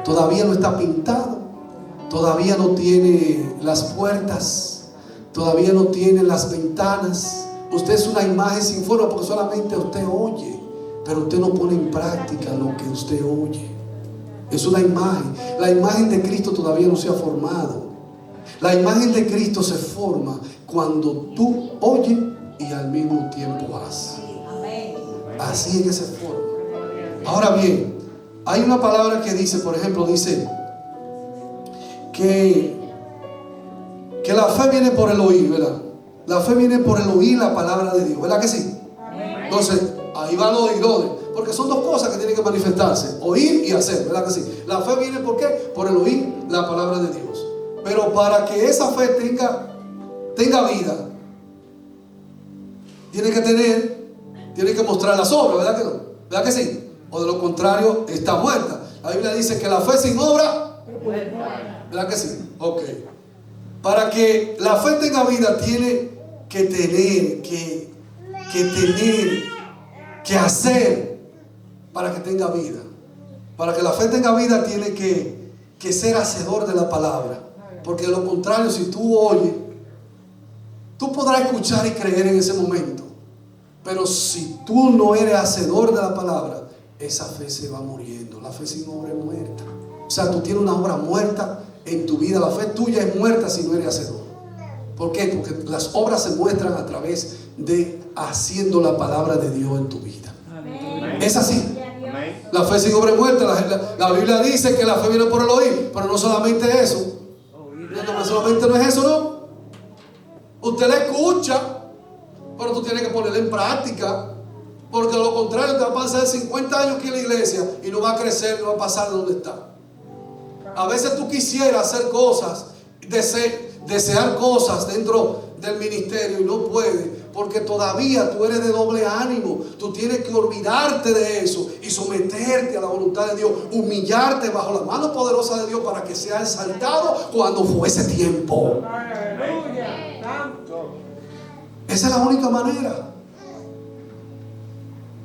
todavía no está pintado, todavía no tiene las puertas, todavía no tiene las ventanas. Usted es una imagen sin forma porque solamente usted oye, pero usted no pone en práctica lo que usted oye. Es una imagen. La imagen de Cristo todavía no se ha formado. La imagen de Cristo se forma cuando tú oyes y al mismo tiempo haces. Así es que se forma. Ahora bien, hay una palabra que dice, por ejemplo, dice que la fe viene por el oír, ¿verdad? La fe viene por el oír la palabra de Dios, ¿verdad que sí? Entonces, ahí van los oidores. Porque son dos cosas que tienen que manifestarse: oír y hacer, ¿verdad que sí? La fe viene ¿por qué? Por el oír la palabra de Dios. Pero para que esa fe tenga vida, tiene que mostrar las obras, ¿verdad que no? ¿Verdad que sí? O de lo contrario está muerta. La Biblia dice que la fe sin obra, ¿verdad que sí? Ok. Para que la fe tenga vida, tiene que tener que hacer para que tenga vida. Para que la fe tenga vida, tiene que ser hacedor de la palabra. Porque de lo contrario, si tú oyes, tú podrás escuchar y creer en ese momento. Pero si tú no eres hacedor de la palabra, esa fe se va muriendo. La fe sin obra es muerta. O sea, tú tienes una obra muerta en tu vida. La fe tuya es muerta si no eres hacedor. ¿Por qué? Porque las obras se muestran a través de haciendo la palabra de Dios en tu vida. Amén. Es así. Amén. La fe sin obra es muerta. La Biblia dice que la fe viene por el oír. Pero no solamente eso. Solamente no es eso, ¿no? Usted la escucha, pero tú tienes que ponerla en práctica. Porque de lo contrario te va a pasar 50 años aquí en la iglesia y no va a crecer, no va a pasar de donde está. A veces tú quisieras hacer cosas, desear cosas dentro del ministerio y no puedes, porque todavía tú eres de doble ánimo. Tú tienes que olvidarte de eso y someterte a la voluntad de Dios, humillarte bajo la mano poderosa de Dios para que sea exaltado cuando fuese tiempo. Esa es la única manera.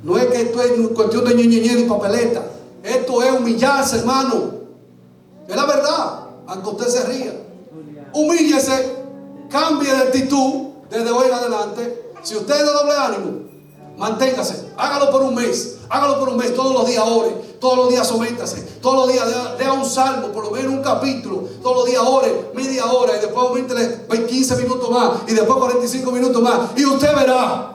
No es que esto es cuestión de ñeñeñera y papeleta. Esto es humillarse, hermano. Es la verdad, aunque usted se ría. Humíllese, cambie de actitud desde hoy en adelante. Si usted es de doble ánimo, manténgase, hágalo por un mes, todos los días ore, todos los días sométase, todos los días lea un salmo, por lo menos un capítulo, todos los días ore, media hora, y después aumentele 15 minutos más, y después 45 minutos más, y usted verá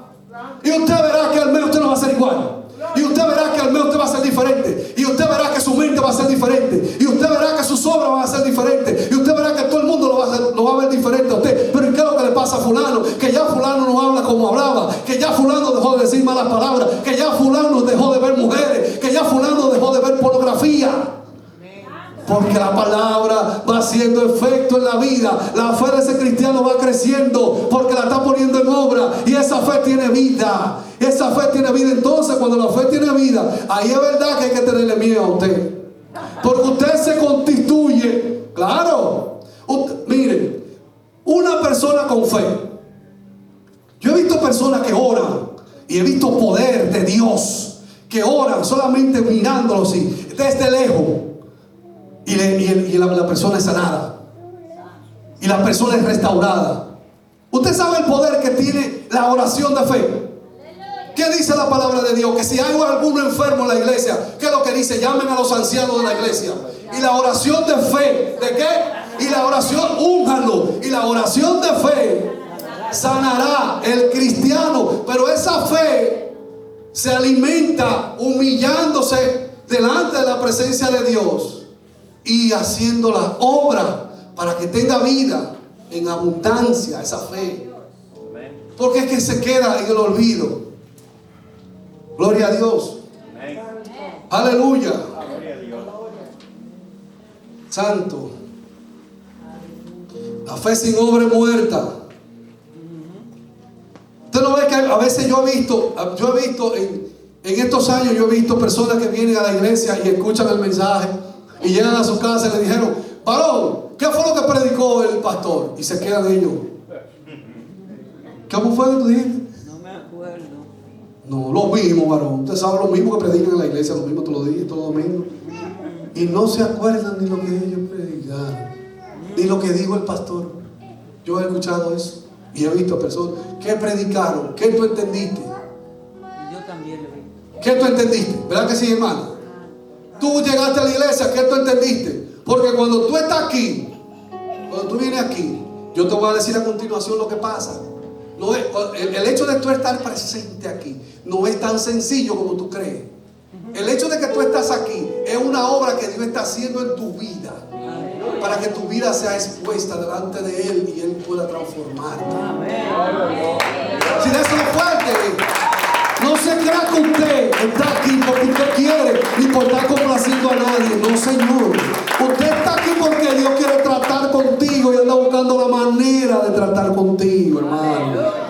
que al mes usted no va a ser igual. Y usted verá que al mes usted va a ser diferente. Y usted verá que su mente va a ser diferente. Y usted verá que sus obras van a ser diferentes. Y usted verá que todo el mundo lo va a ver diferente a usted. Pero ¿qué es lo que le pasa a fulano? Que ya fulano no habla como hablaba. Que ya fulano dejó de decir malas palabras. Que ya fulano dejó de ver mujeres. Que ya fulano dejó de ver pornografía. Porque la palabra va haciendo efecto en la vida. La fe de ese cristiano va creciendo porque la está poniendo en obra. Y esa fe tiene vida. Esa fe tiene vida. Entonces, cuando la fe tiene vida, ahí es verdad que hay que tenerle miedo a usted. Porque usted se constituye. Claro. Mire, una persona con fe. Yo he visto personas que oran. Y he visto poder de Dios. Que oran solamente mirándolo así, desde lejos. Y la persona es sanada. Y la persona es restaurada. Usted sabe el poder que tiene la oración de fe. ¿Qué dice la palabra de Dios? Que si hay alguno enfermo en la iglesia, ¿qué es lo que dice? Llamen a los ancianos de la iglesia. Y la oración de fe, ¿de qué? Y la oración, únganlo. Y la oración de fe sanará el cristiano. Pero esa fe se alimenta humillándose delante de la presencia de Dios y haciendo la obra para que tenga vida en abundancia, esa fe. Porque es que se queda en el olvido. Gloria a Dios. Aleluya. Santo. La fe sin obra es muerta. Usted no ve que a veces yo he visto en estos años, yo he visto personas que vienen a la iglesia y escuchan el mensaje y llegan a su casa y le dijeron: varón, ¿qué fue lo que predicó el pastor? Y se quedan ellos. ¿Cómo fue que tú dijiste? No me acuerdo. No, lo mismo, varón. Usted sabe lo mismo que predican en la iglesia, lo mismo todos los días, todos los domingos. Y no se acuerdan ni lo que ellos predicaron, ni lo que dijo el pastor. Yo he escuchado eso y he visto personas que predicaron. ¿Qué tú entendiste? Yo también lo vi. ¿Qué tú entendiste? ¿Verdad que sí, hermano? Tú llegaste a la iglesia, ¿qué tú entendiste? Porque cuando tú estás aquí, cuando tú vienes aquí, yo te voy a decir a continuación lo que pasa. No es, el hecho de tú estar presente aquí no es tan sencillo como tú crees. El hecho de que tú estás aquí es una obra que Dios está haciendo en tu vida, para que tu vida sea expuesta delante de Él y Él pueda transformarte. Si de eso es fuerte, No se crea que usted está aquí porque usted quiere ni por estar complaciendo a nadie. No, Señor. Usted está aquí porque Dios quiere tratar contigo y anda buscando la manera de tratar contigo, hermano.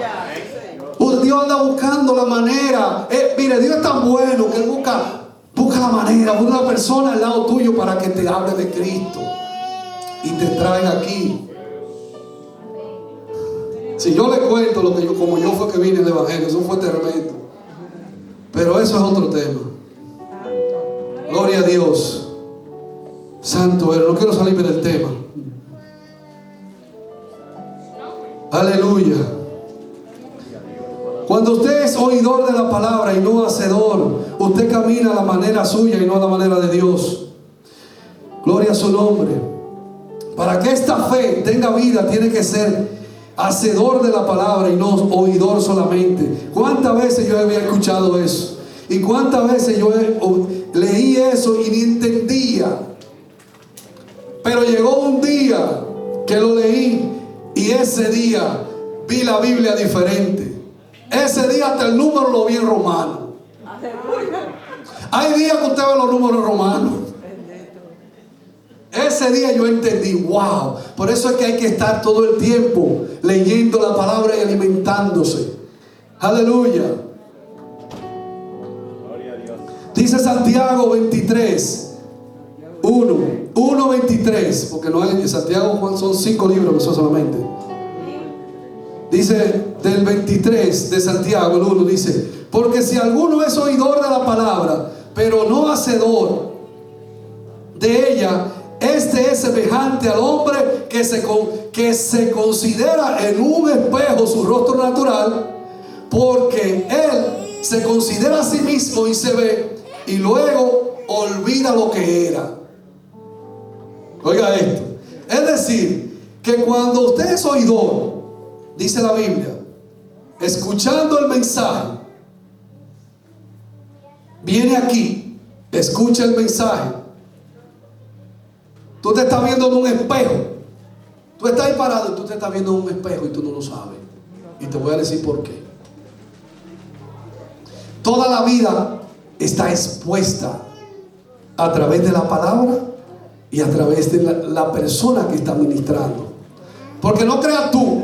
Dios anda buscando la manera. Mire, Dios es tan bueno que Él busca la manera, busca una persona al lado tuyo para que te hable de Cristo y te traiga aquí. Si yo le cuento lo que como yo fue que vine al Evangelio, eso fue tremendo. Pero eso es otro tema. Gloria a Dios. Santo eres. No quiero salirme del tema. Aleluya. Cuando usted es oidor de la palabra y no hacedor, usted camina a la manera suya y no a la manera de Dios. Gloria a su nombre. Para que esta fe tenga vida, tiene que ser hacedor de la palabra y no oidor solamente. ¿Cuántas veces yo había escuchado eso? ¿Y cuántas veces yo leí eso y ni entendía? Pero llegó un día que lo leí y ese día vi la Biblia diferente. Ese día hasta el número lo vi en romano. Hay días que usted ve los números romanos. Ese día yo entendí, wow. Por eso es que hay que estar todo el tiempo leyendo la palabra y alimentándose. Aleluya. Gloria a Dios. Dice Santiago 23, 1:23, porque no hay en Santiago, son 5 libros, eso solamente. Dice del 23 de Santiago, el 1 dice: porque si alguno es oidor de la palabra, pero no hacedor de ella, este es semejante al hombre que se considera en un espejo su rostro natural, porque él se considera a sí mismo y se ve, y luego olvida lo que era. Oiga esto. Es decir, que cuando usted es oidor, dice la Biblia, escuchando el mensaje, viene aquí, escucha el mensaje. Tú te estás viendo en un espejo. Tú estás ahí parado y tú te estás viendo en un espejo y tú no lo sabes. Y te voy a decir por qué. Toda la vida está expuesta a través de la palabra y a través de la persona que está ministrando. Porque no creas tú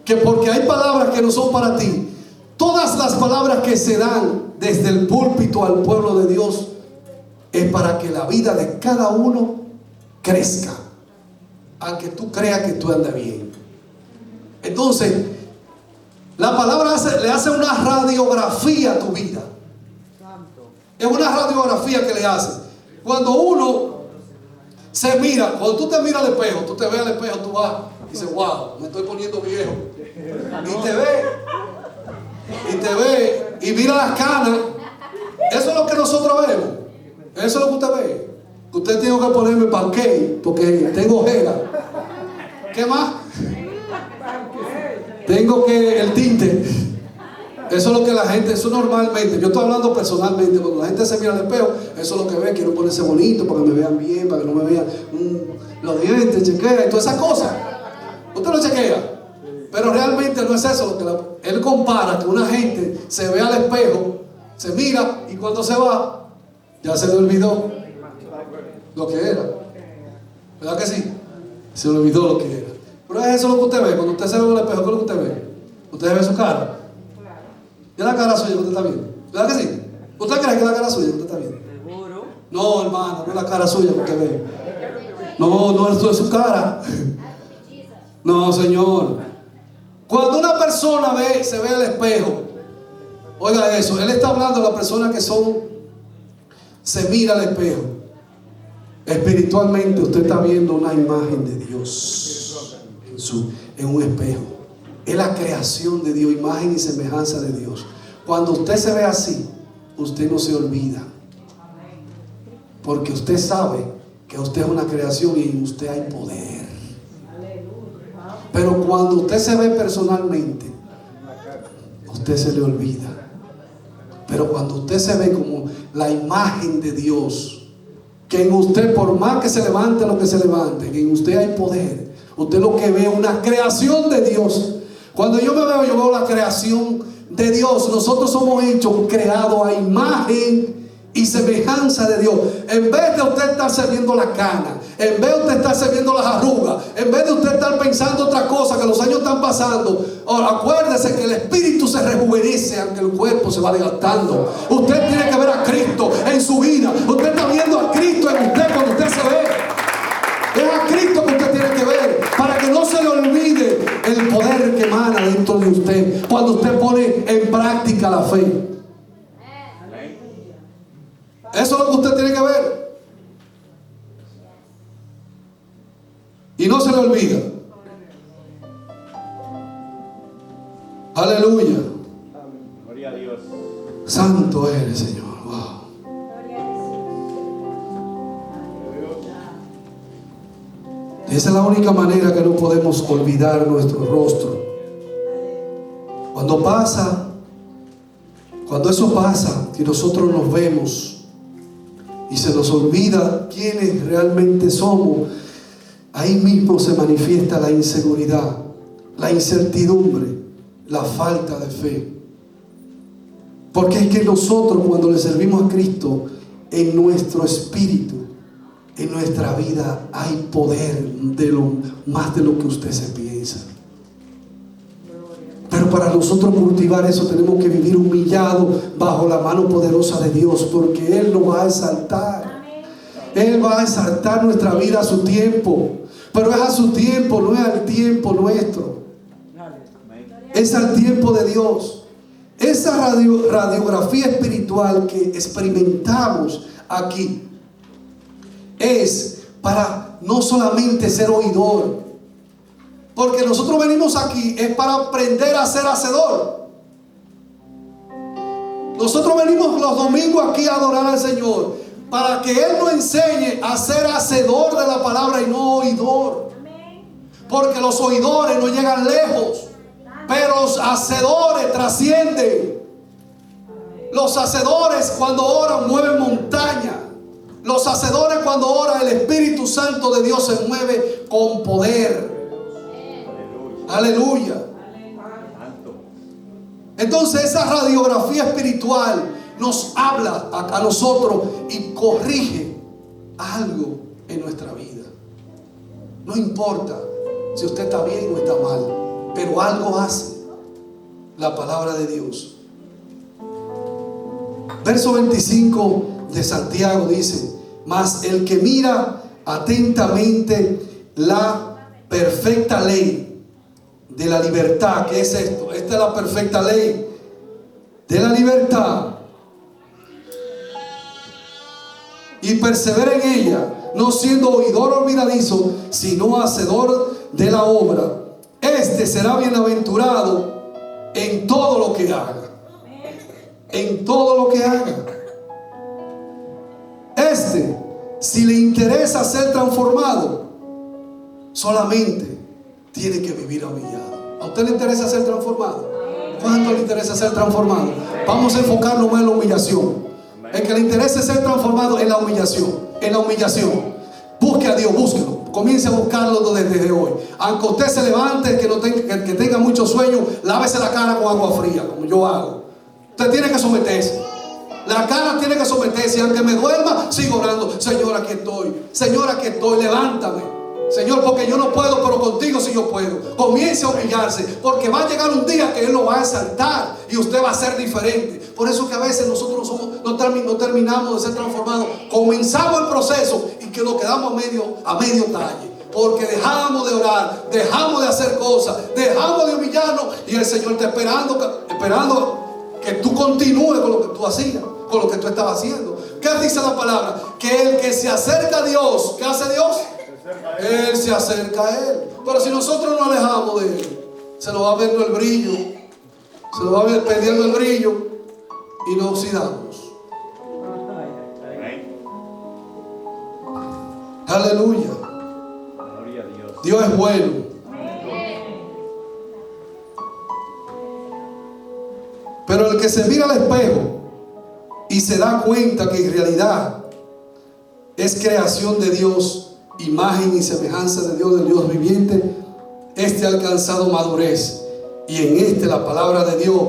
que porque hay palabras que no son para ti, todas las palabras que se dan desde el púlpito al pueblo de Dios es para que la vida de cada uno crezca, aunque tú creas que tú andas bien. Entonces la palabra le hace una radiografía a tu vida. Es una radiografía que le hace. Cuando uno se mira, cuando tú te miras al espejo, tú te ves al espejo, tú vas y dices, wow, me estoy poniendo viejo. Y te ve y mira las canas. Eso es lo que nosotros vemos. Eso es lo que usted ve. Usted tiene que ponerme panqué porque tengo ojera. ¿Qué más? Tengo que el tinte. Eso es lo que la gente, eso normalmente, yo estoy hablando personalmente, cuando la gente se mira al espejo, eso es lo que ve, quiero ponerse bonito para que me vean bien, para que no me vean los dientes, chequea y todas esas cosas. Usted lo chequea, pero realmente no es eso lo que él compara, que una gente se ve al espejo, se mira y cuando se va, ya se le olvidó lo que era. ¿Verdad que sí? Se le olvidó lo que era. Pero es eso lo que usted ve, cuando usted se ve al espejo, ¿qué es lo que usted ve? Usted ve su cara. ¿Y es la cara suya que usted está viendo? ¿Verdad que sí? ¿Usted cree que es la cara suya que usted está viendo? No, hermano, no es la cara suya que usted ve. No es su cara. No, Señor. Cuando una persona se ve al espejo, oiga eso, él está hablando de las personas que se mira al espejo. Espiritualmente usted está viendo una imagen de Dios en un espejo. Es la creación de Dios, imagen y semejanza de Dios. Cuando usted se ve así, usted no se olvida, porque usted sabe que usted es una creación y en usted hay poder. Pero cuando usted se ve personalmente, usted se le olvida. Pero cuando usted se ve como la imagen de Dios, que en usted, por más que se levante lo que se levante, en usted hay poder. Usted lo que ve es una creación de Dios. Cuando yo me veo la creación de Dios. Nosotros somos hechos, creados a imagen y semejanza de Dios. En vez de usted estar sirviendo la cana, en vez de usted estar sirviendo las arrugas, en vez de usted estar pensando otra cosa, que los años están pasando, acuérdese que el espíritu se rejuvenece aunque el cuerpo se va desgastando. Usted tiene que ver a Cristo en su vida. Usted está viendo a Cristo en usted cuando usted se ve. Es a Cristo que usted tiene que ver, para que no se le olvide el poder que emana dentro de usted cuando usted pone en práctica la fe. Eso es lo que usted tiene que ver. Y no se le olvida. Aleluya. Gloria a Dios. Santo eres, Señor. Wow. Esa es la única manera que no podemos olvidar nuestro rostro. Cuando eso pasa, que nosotros nos vemos y se nos olvida quiénes realmente somos, ahí mismo se manifiesta la inseguridad, la incertidumbre, la falta de fe. Porque es que nosotros, cuando le servimos a Cristo, en nuestro espíritu, en nuestra vida hay poder más de lo que usted se piensa. Pero para nosotros cultivar eso tenemos que vivir humillados bajo la mano poderosa de Dios, porque Él nos va a exaltar. Él va a exaltar nuestra vida a su tiempo, pero es a su tiempo, no es al tiempo nuestro. Es al tiempo de Dios. Esa radiografía espiritual que experimentamos aquí es para no solamente ser oidor, porque nosotros venimos aquí es para aprender a ser hacedor. Nosotros venimos los domingos aquí a adorar al Señor para que Él nos enseñe a ser hacedor de la palabra y no oidor. Porque los oidores no llegan lejos, pero los hacedores trascienden. Los hacedores cuando oran mueven montañas. Los hacedores cuando oran, el Espíritu Santo de Dios se mueve con poder. Aleluya. Entonces esa radiografía espiritual nos habla a nosotros y corrige algo en nuestra vida. No importa si usted está bien o está mal, pero algo hace la palabra de Dios. Verso 25 de Santiago dice: mas el que mira atentamente la perfecta ley de la libertad. ¿Qué es esto? Esta es la perfecta ley de la libertad, y persevera en ella, no siendo oidor olvidadizo, sino hacedor de la obra. Este será bienaventurado en todo lo que haga. En todo lo que haga. Si le interesa ser transformado, solamente tiene que vivir humillado. ¿A usted le interesa ser transformado? ¿Cuánto le interesa ser transformado? Vamos a enfocarnos más en la humillación. El que le interese ser transformado en la humillación. En la humillación. Busque a Dios, búsquelo. Comience a buscarlo desde hoy. Aunque usted se levante, que tenga mucho sueño, lávese la cara con agua fría, como yo hago. Usted tiene que someterse. La cara tiene que someterse. Aunque me duerma, sigo orando. Señor, aquí estoy. Señor, aquí estoy. Levántame. Señor, porque yo no puedo, pero contigo sí yo puedo. Comience a humillarse, porque va a llegar un día que Él lo va a exaltar y usted va a ser diferente. Por eso que a veces nosotros no terminamos de ser transformados. Comenzamos el proceso y que nos quedamos a medio talle, porque dejamos de orar, dejamos de hacer cosas, dejamos de humillarnos, y el Señor está esperando que tú continúes con lo que tú hacías, con lo que tú estabas haciendo. ¿Qué dice la palabra? Que el que se acerca a Dios, ¿qué hace Dios? Él se acerca a Él. Pero si nosotros nos alejamos de Él, se nos va viendo el brillo, se nos va perdiendo el brillo y nos oxidamos. Aleluya. Dios es bueno. Pero el que se mira al espejo y se da cuenta que en realidad es creación de Dios, imagen y semejanza de Dios, del Dios viviente, este ha alcanzado madurez, y en este la palabra de Dios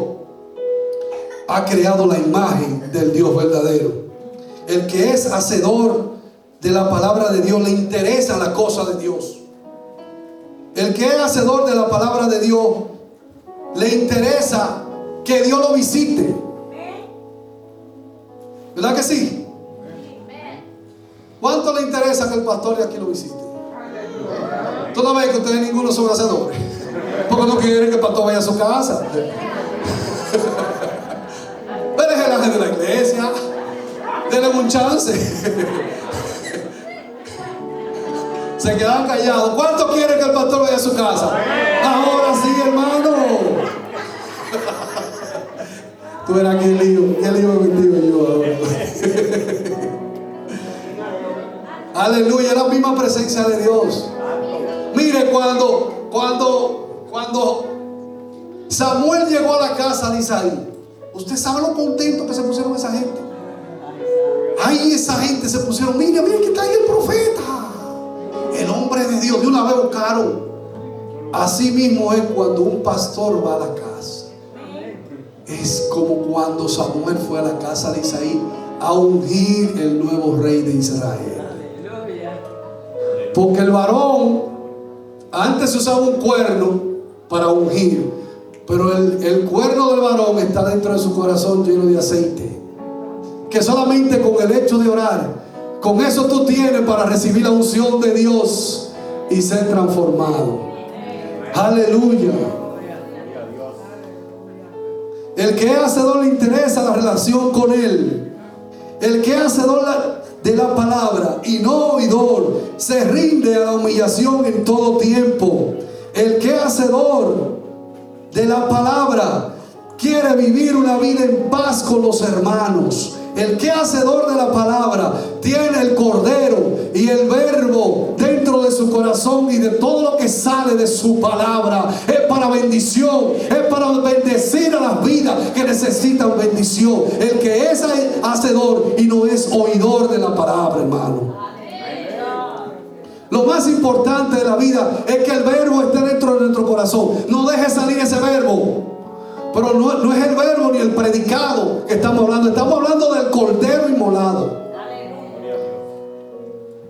ha creado la imagen del Dios verdadero. El que es hacedor de la palabra de Dios, le interesa la cosa de Dios. El que es hacedor de la palabra de Dios, le interesa que Dios lo visite. ¿Verdad que sí? ¿Cuánto le interesa que el pastor de aquí lo visite? Tú no ves que ustedes ninguno son hacedores, porque no quieren que el pastor vaya a su casa. Pero es el ángel de la iglesia. Denle un chance. Se quedan callados. ¿Cuánto quieren que el pastor vaya a su casa? Ahora sí, hermano. Tú verás qué lío contigo yo ahora. Aleluya, es la misma presencia de Dios. Mire, cuando Samuel llegó a la casa de Isaí, usted sabe lo contento que se pusieron esa gente. Ay, esa gente se pusieron, mira que está ahí el profeta, el hombre de Dios. De una vez buscaron. Así mismo es cuando un pastor va a la casa. Es como cuando Samuel fue a la casa de Isaí a ungir el nuevo rey de Israel. Porque el varón, antes se usaba un cuerno para ungir, pero el cuerno del varón está dentro de su corazón lleno de aceite, que solamente con el hecho de orar, con eso tú tienes para recibir la unción de Dios y ser transformado. Aleluya. El que es hacedor le interesa la relación con Él. El que es hacedor de la palabra y no oidor, se rinde a la humillación en todo tiempo. El que es hacedor de la palabra quiere vivir una vida en paz con los hermanos. El que es hacedor de la palabra tiene el cordero y el verbo dentro de su corazón, y de todo lo que sale de su palabra es para bendición, es para bendecir a las vidas que necesitan bendición. El que es hacedor y no es oidor de la palabra, hermano. Lo más importante de la vida es que el verbo esté dentro de nuestro corazón. No deje salir ese verbo. Pero no es el verbo ni el predicado que estamos hablando. Estamos hablando del cordero inmolado.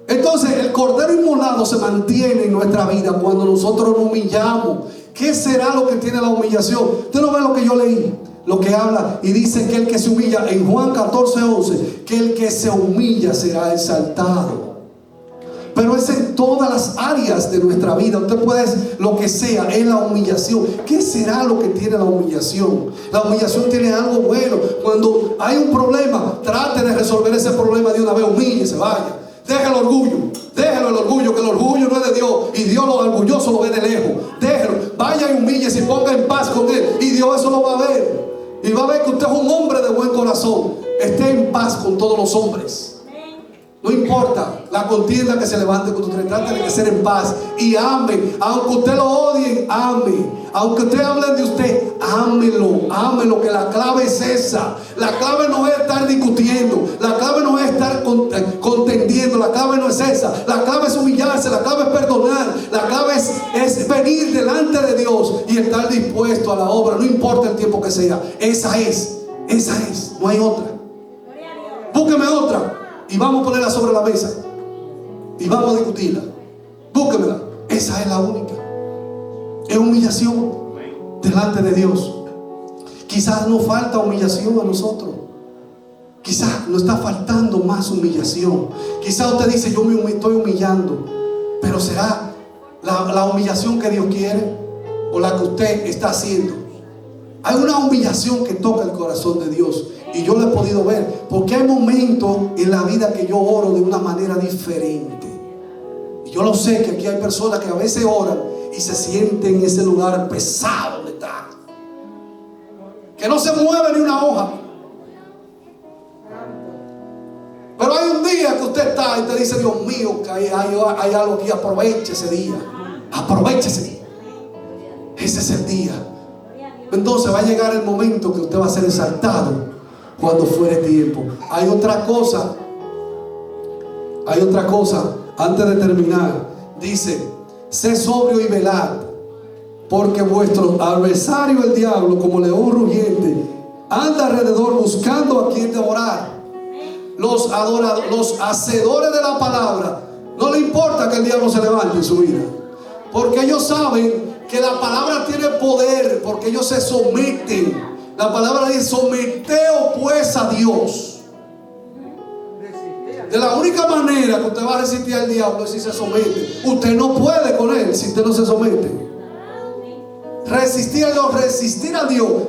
Entonces el cordero inmolado se mantiene en nuestra vida cuando nosotros nos humillamos. ¿Qué será lo que tiene la humillación? Usted no ve lo que yo leí, lo que habla, y dice que el que se humilla, en Juan 14:11, que el que se humilla será exaltado. Pero es en todas las áreas de nuestra vida. Usted puede, lo que sea, es la humillación. ¿Qué será lo que tiene la humillación? La humillación tiene algo bueno. Cuando hay un problema, trate de resolver ese problema de una vez. Humíllese, vaya. Deje el orgullo. Déjelo el orgullo, que el orgullo no es de Dios, y Dios lo orgulloso lo ve de lejos. Déjelo, vaya y humíllese y ponga en paz con Él, y Dios eso lo va a ver. Y va a ver que usted es un hombre de buen corazón. Esté en paz con todos los hombres. No importa la contienda que se levante contra usted, trate de ser en paz y ame. Aunque usted lo odie, ame. Aunque usted hable de usted, ámelo, que la clave es esa. La clave no es estar discutiendo, la clave no es estar contendiendo, la clave no es esa. La clave es humillarse, la clave es perdonar, la clave es venir delante de Dios y estar dispuesto a la obra, no importa el tiempo que sea. Esa es, no hay otra. Búsqueme otra y vamos a ponerla sobre la mesa y vamos a discutirla. Búsquemela. Esa es la única. Es humillación delante de Dios. Quizás nos falta humillación a nosotros. Quizás nos está faltando más humillación. Quizás usted dice, yo me estoy humillando, pero ¿será la humillación que Dios quiere o la que usted está haciendo? Hay una humillación que toca el corazón de Dios, y yo lo he podido ver, porque hay momentos en la vida que yo oro de una manera diferente. Y yo lo sé, que aquí hay personas que a veces oran y se sienten en ese lugar pesado donde está, que no se mueve ni una hoja. Pero hay un día que usted está y te dice, Dios mío, que hay algo aquí. Aproveche ese día. Aprovechese. Ese es el día. Entonces va a llegar el momento que usted va a ser exaltado cuando fuere tiempo. Hay otra cosa antes de terminar. Dice, sé sobrio y velad, porque vuestro adversario el diablo, como león rugiente, anda alrededor buscando a quien devorar. Los hacedores de la palabra, no le importa que el diablo se levante en su vida, porque ellos saben que la palabra tiene poder, porque ellos se someten. La palabra dice: someteos pues a Dios. De la única manera que usted va a resistir al diablo es si se somete. Usted no puede con él si usted no se somete. Resistir a Dios,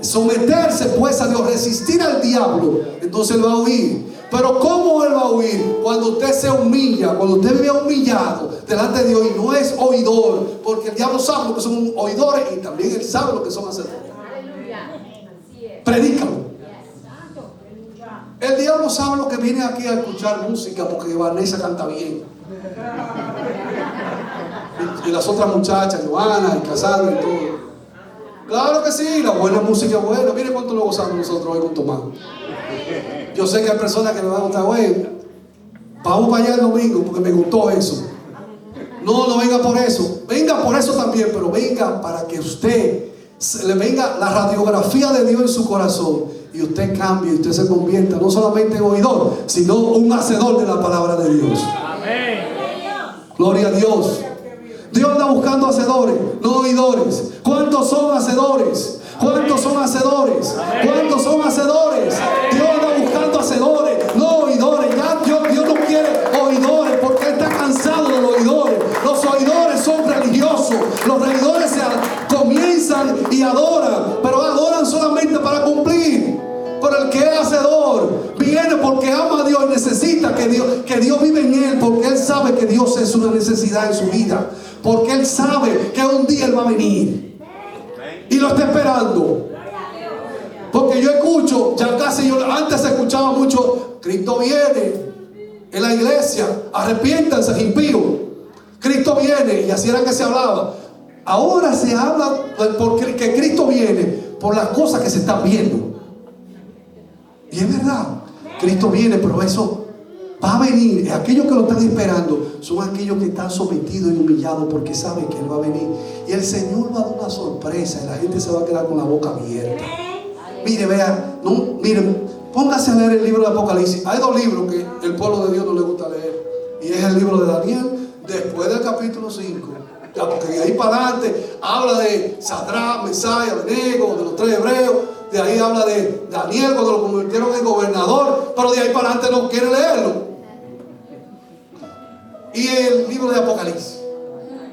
someterse pues a Dios, resistir al diablo, entonces él va a huir. Pero ¿cómo él va a huir? Cuando usted se humilla, cuando usted vive humillado delante de Dios y no es oidor, porque el diablo sabe lo que son oidores y también él sabe lo que son hacedores. Predícalo. El diablo sabe lo que viene aquí a escuchar música, porque Vanessa canta bien. Y las otras muchachas, Joana y Casandra y todo. Claro que sí, la buena música es buena. Mire cuánto lo gozamos nosotros hoy con Tomás. Yo sé que hay personas que me van a gustar, güey, vamos para allá el domingo porque me gustó eso. No venga por eso. Venga por eso también, pero venga para que usted le venga la radiografía de Dios en su corazón y usted cambie y usted se convierta no solamente en oidor, sino un hacedor de la palabra de Dios. Amén. Gloria a Dios. Dios anda buscando hacedores, no oidores. ¿Cuántos son hacedores? ¿Cuántos son hacedores? ¿Cuántos son hacedores? Dios anda buscando hacedores, no oidores. Ya Dios no quiere oidores porque Él está cansado de los oidores. Los oidores son religiosos. Los oidores comienzan y adoran, pero adoran solamente para cumplir. Pero el que es hacedor viene porque ama a Dios y necesita que Dios vive en él, porque él sabe que Dios es una necesidad en su vida, porque él sabe que un día él va a venir y lo está esperando. Porque yo escucho, antes se escuchaba mucho: Cristo viene en la iglesia, arrepiéntanse, impíos, Cristo viene, y así era que se hablaba. Ahora se habla porque que Cristo viene por las cosas que se están viendo. Y es verdad, Cristo viene, pero eso va a venir. Aquellos que lo están esperando son aquellos que están sometidos y humillados porque saben que Él va a venir. Y el Señor va a dar una sorpresa y la gente se va a quedar con la boca abierta. Mire, vea, miren, póngase a leer el libro de Apocalipsis. Hay dos libros que el pueblo de Dios no le gusta leer, y es el libro de Daniel, después del capítulo 5. Porque de ahí para adelante habla de Sadrach, Mesach y Abednego, de los 3 hebreos. De ahí habla de Daniel cuando lo convirtieron en gobernador, pero de ahí para adelante no quiere leerlo. Y el libro de Apocalipsis,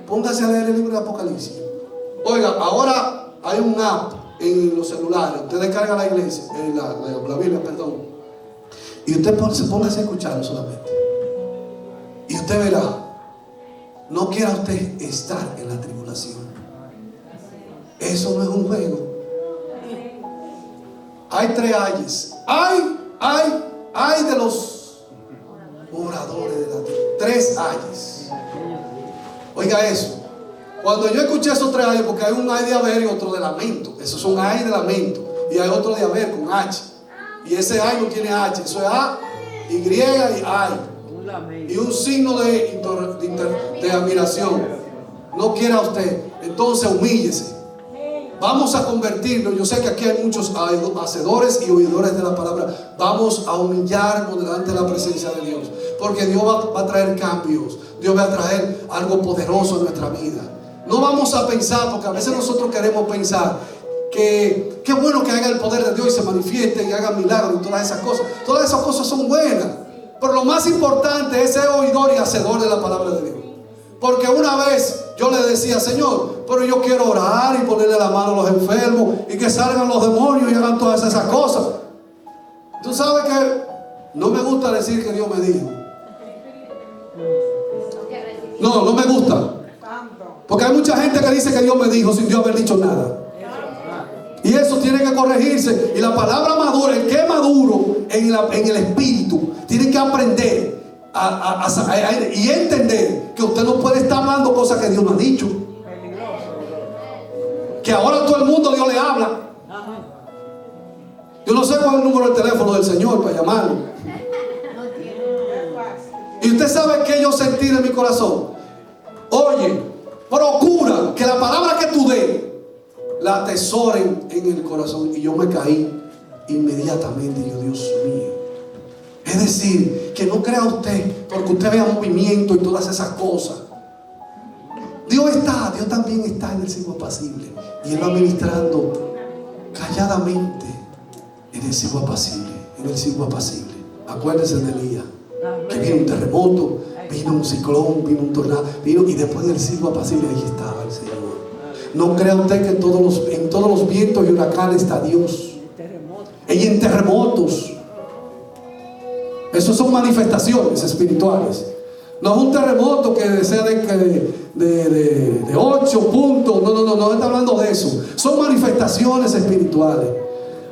póngase a leer el libro de Apocalipsis. Oiga, ahora hay un app en los celulares. Usted descarga la iglesia, la Biblia, perdón, y usted póngase a escucharlo solamente, y usted verá. No quiera usted estar en la tribulación. Eso no es un juego. Hay 3 ayes. Ay de los moradores de la tierra. 3 ayes. Oiga eso. Cuando yo escuché esos 3 ayes, porque hay un ay de haber y otro de lamento. Esos son ay de lamento. Y hay otro de haber con H. Y ese ay no tiene H. Eso es A, Y y ay. Y un signo de admiración. No quiera usted, entonces humíllese. Vamos a convertirnos. Yo sé que aquí hay muchos hacedores y oidores de la palabra. Vamos a humillarnos delante de la presencia de Dios, porque Dios va a traer cambios. Dios va a traer algo poderoso en nuestra vida. No vamos a pensar, porque a veces nosotros queremos pensar que qué bueno que haga el poder de Dios y se manifieste y haga milagros y todas esas cosas. Todas esas cosas son buenas, pero lo más importante es ser oidor y hacedor de la palabra de Dios. Porque una vez yo le decía: Señor, pero yo quiero orar y ponerle la mano a los enfermos y que salgan los demonios y hagan todas esas cosas. Tú sabes que no me gusta decir que Dios me dijo. No me gusta. Porque hay mucha gente que dice que Dios me dijo sin Dios haber dicho nada. Y eso tiene que corregirse. Y la palabra madura, el que es maduro en el espíritu, tiene que aprender y entender que usted no puede estar hablando cosas que Dios no ha dicho. Que ahora todo el mundo Dios le habla. Yo no sé cuál es el número del teléfono del Señor para llamarlo. Y usted sabe que yo sentí en mi corazón. Oye, procura que la palabra que tú des la atesoren en el corazón. Y yo me caí inmediatamente. Y yo, Dios mío. Es decir, que no crea usted, porque usted vea movimiento y todas esas cosas. Dios también está en el siervo apacible. Y Él va ministrando calladamente en el siervo apacible. En el siervo apacible. Acuérdense de Elías. Que vino un terremoto, vino un ciclón, vino un tornado, y después del siervo apacible ahí estaba el Señor. No crea usted que en todos los vientos y huracanes está Dios. Y en terremotos. Esos son manifestaciones espirituales. No es un terremoto que sea de 8 puntos. No está hablando de eso. Son manifestaciones espirituales.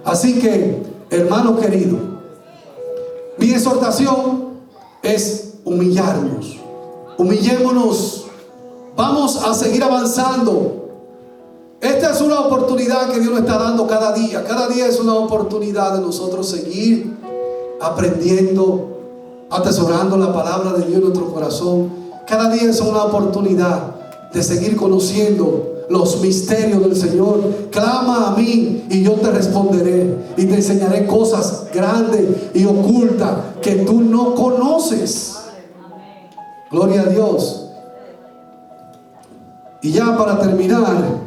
Así que, hermano querido, mi exhortación es humillarnos. Humillémonos. Vamos a seguir avanzando. Esta es una oportunidad que Dios nos está dando cada día. Cada día es una oportunidad de nosotros seguir aprendiendo, atesorando la palabra de Dios en nuestro corazón. Cada día es una oportunidad de seguir conociendo los misterios del Señor. Clama a mí y yo te responderé y te enseñaré cosas grandes y ocultas que tú no conoces. Gloria a Dios. Y ya para terminar,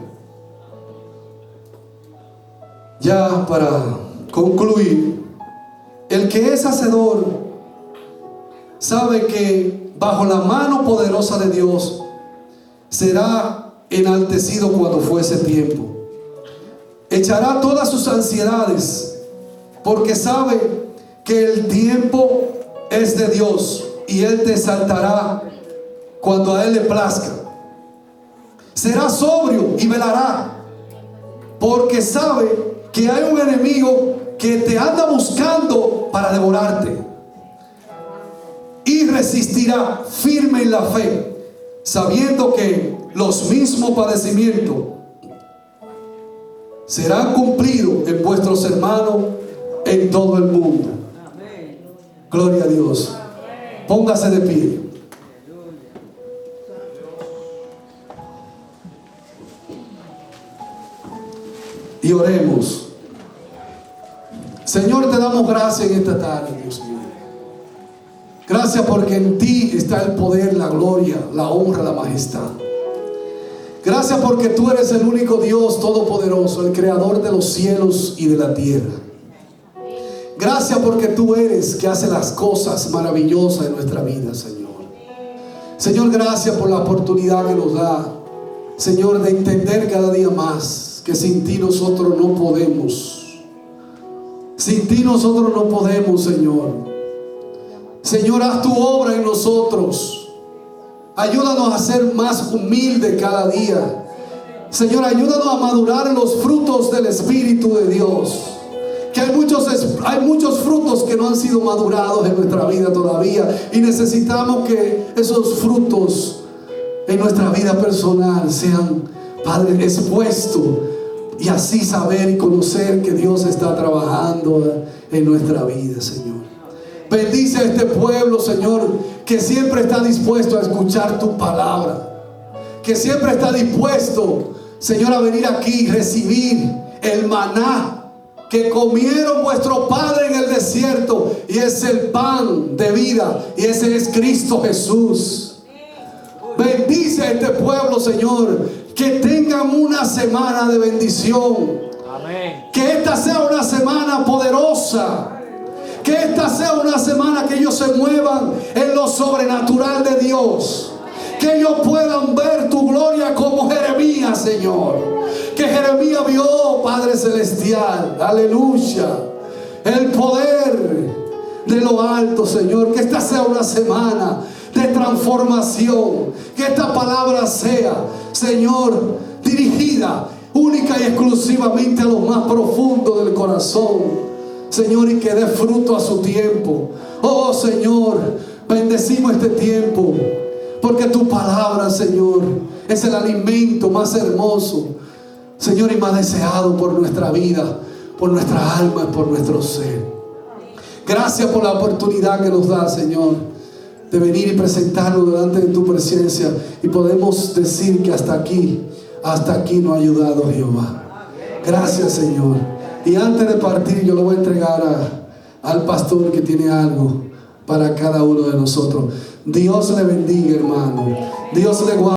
ya para concluir, el que es hacedor sabe que bajo la mano poderosa de Dios será enaltecido cuando fuese tiempo. Echará todas sus ansiedades porque sabe que el tiempo es de Dios y Él te exaltará cuando a Él le plazca. Será sobrio y velará porque sabe que hay un enemigo que te anda buscando para devorarte, y resistirá firme en la fe, sabiendo que los mismos padecimientos serán cumplidos en vuestros hermanos en todo el mundo. Gloria a Dios. Póngase de pie. Y oremos. Señor, te damos gracias en esta tarde, Dios mío. Gracias porque en ti está el poder, la gloria, la honra, la majestad. Gracias porque tú eres el único Dios todopoderoso, el creador de los cielos y de la tierra. Gracias porque tú eres que hace las cosas maravillosas en nuestra vida, Señor. Señor, gracias por la oportunidad que nos da, Señor, de entender cada día más que sin ti nosotros no podemos. Sin ti nosotros no podemos, Señor. Señor, haz tu obra en nosotros. Ayúdanos a ser más humildes cada día. Señor, ayúdanos a madurar en los frutos del Espíritu de Dios. Que hay muchos frutos que no han sido madurados en nuestra vida todavía. Y necesitamos que esos frutos en nuestra vida personal sean, Padre, expuestos. Y así saber y conocer que Dios está trabajando en nuestra vida, Señor. Bendice a este pueblo, Señor, que siempre está dispuesto a escuchar tu palabra. Que siempre está dispuesto, Señor, a venir aquí y recibir el maná que comieron vuestro Padre en el desierto. Y es el pan de vida. Y ese es Cristo Jesús. Bendice a este pueblo, Señor. Que tengan una semana de bendición. Amén. Que esta sea una semana poderosa. Que esta sea una semana que ellos se muevan en lo sobrenatural de Dios. Que ellos puedan ver tu gloria como Jeremías, Señor. Que Jeremías vio, Padre Celestial. Aleluya. El poder de lo alto, Señor. Que esta sea una semana de transformación. Que esta palabra sea, Señor, dirigida única y exclusivamente a lo más profundo del corazón, Señor, y que dé fruto a su tiempo. Oh, Señor, bendecimos este tiempo, porque tu palabra, Señor, es el alimento más hermoso, Señor, y más deseado por nuestra vida, por nuestra alma, por nuestro ser. Gracias por la oportunidad que nos da, Señor, de venir y presentarnos delante de tu presencia, y podemos decir que hasta aquí nos ha ayudado Jehová. Gracias, Señor. Y antes de partir, yo le voy a entregar al pastor que tiene algo para cada uno de nosotros. Dios le bendiga, hermano. Dios le guarde.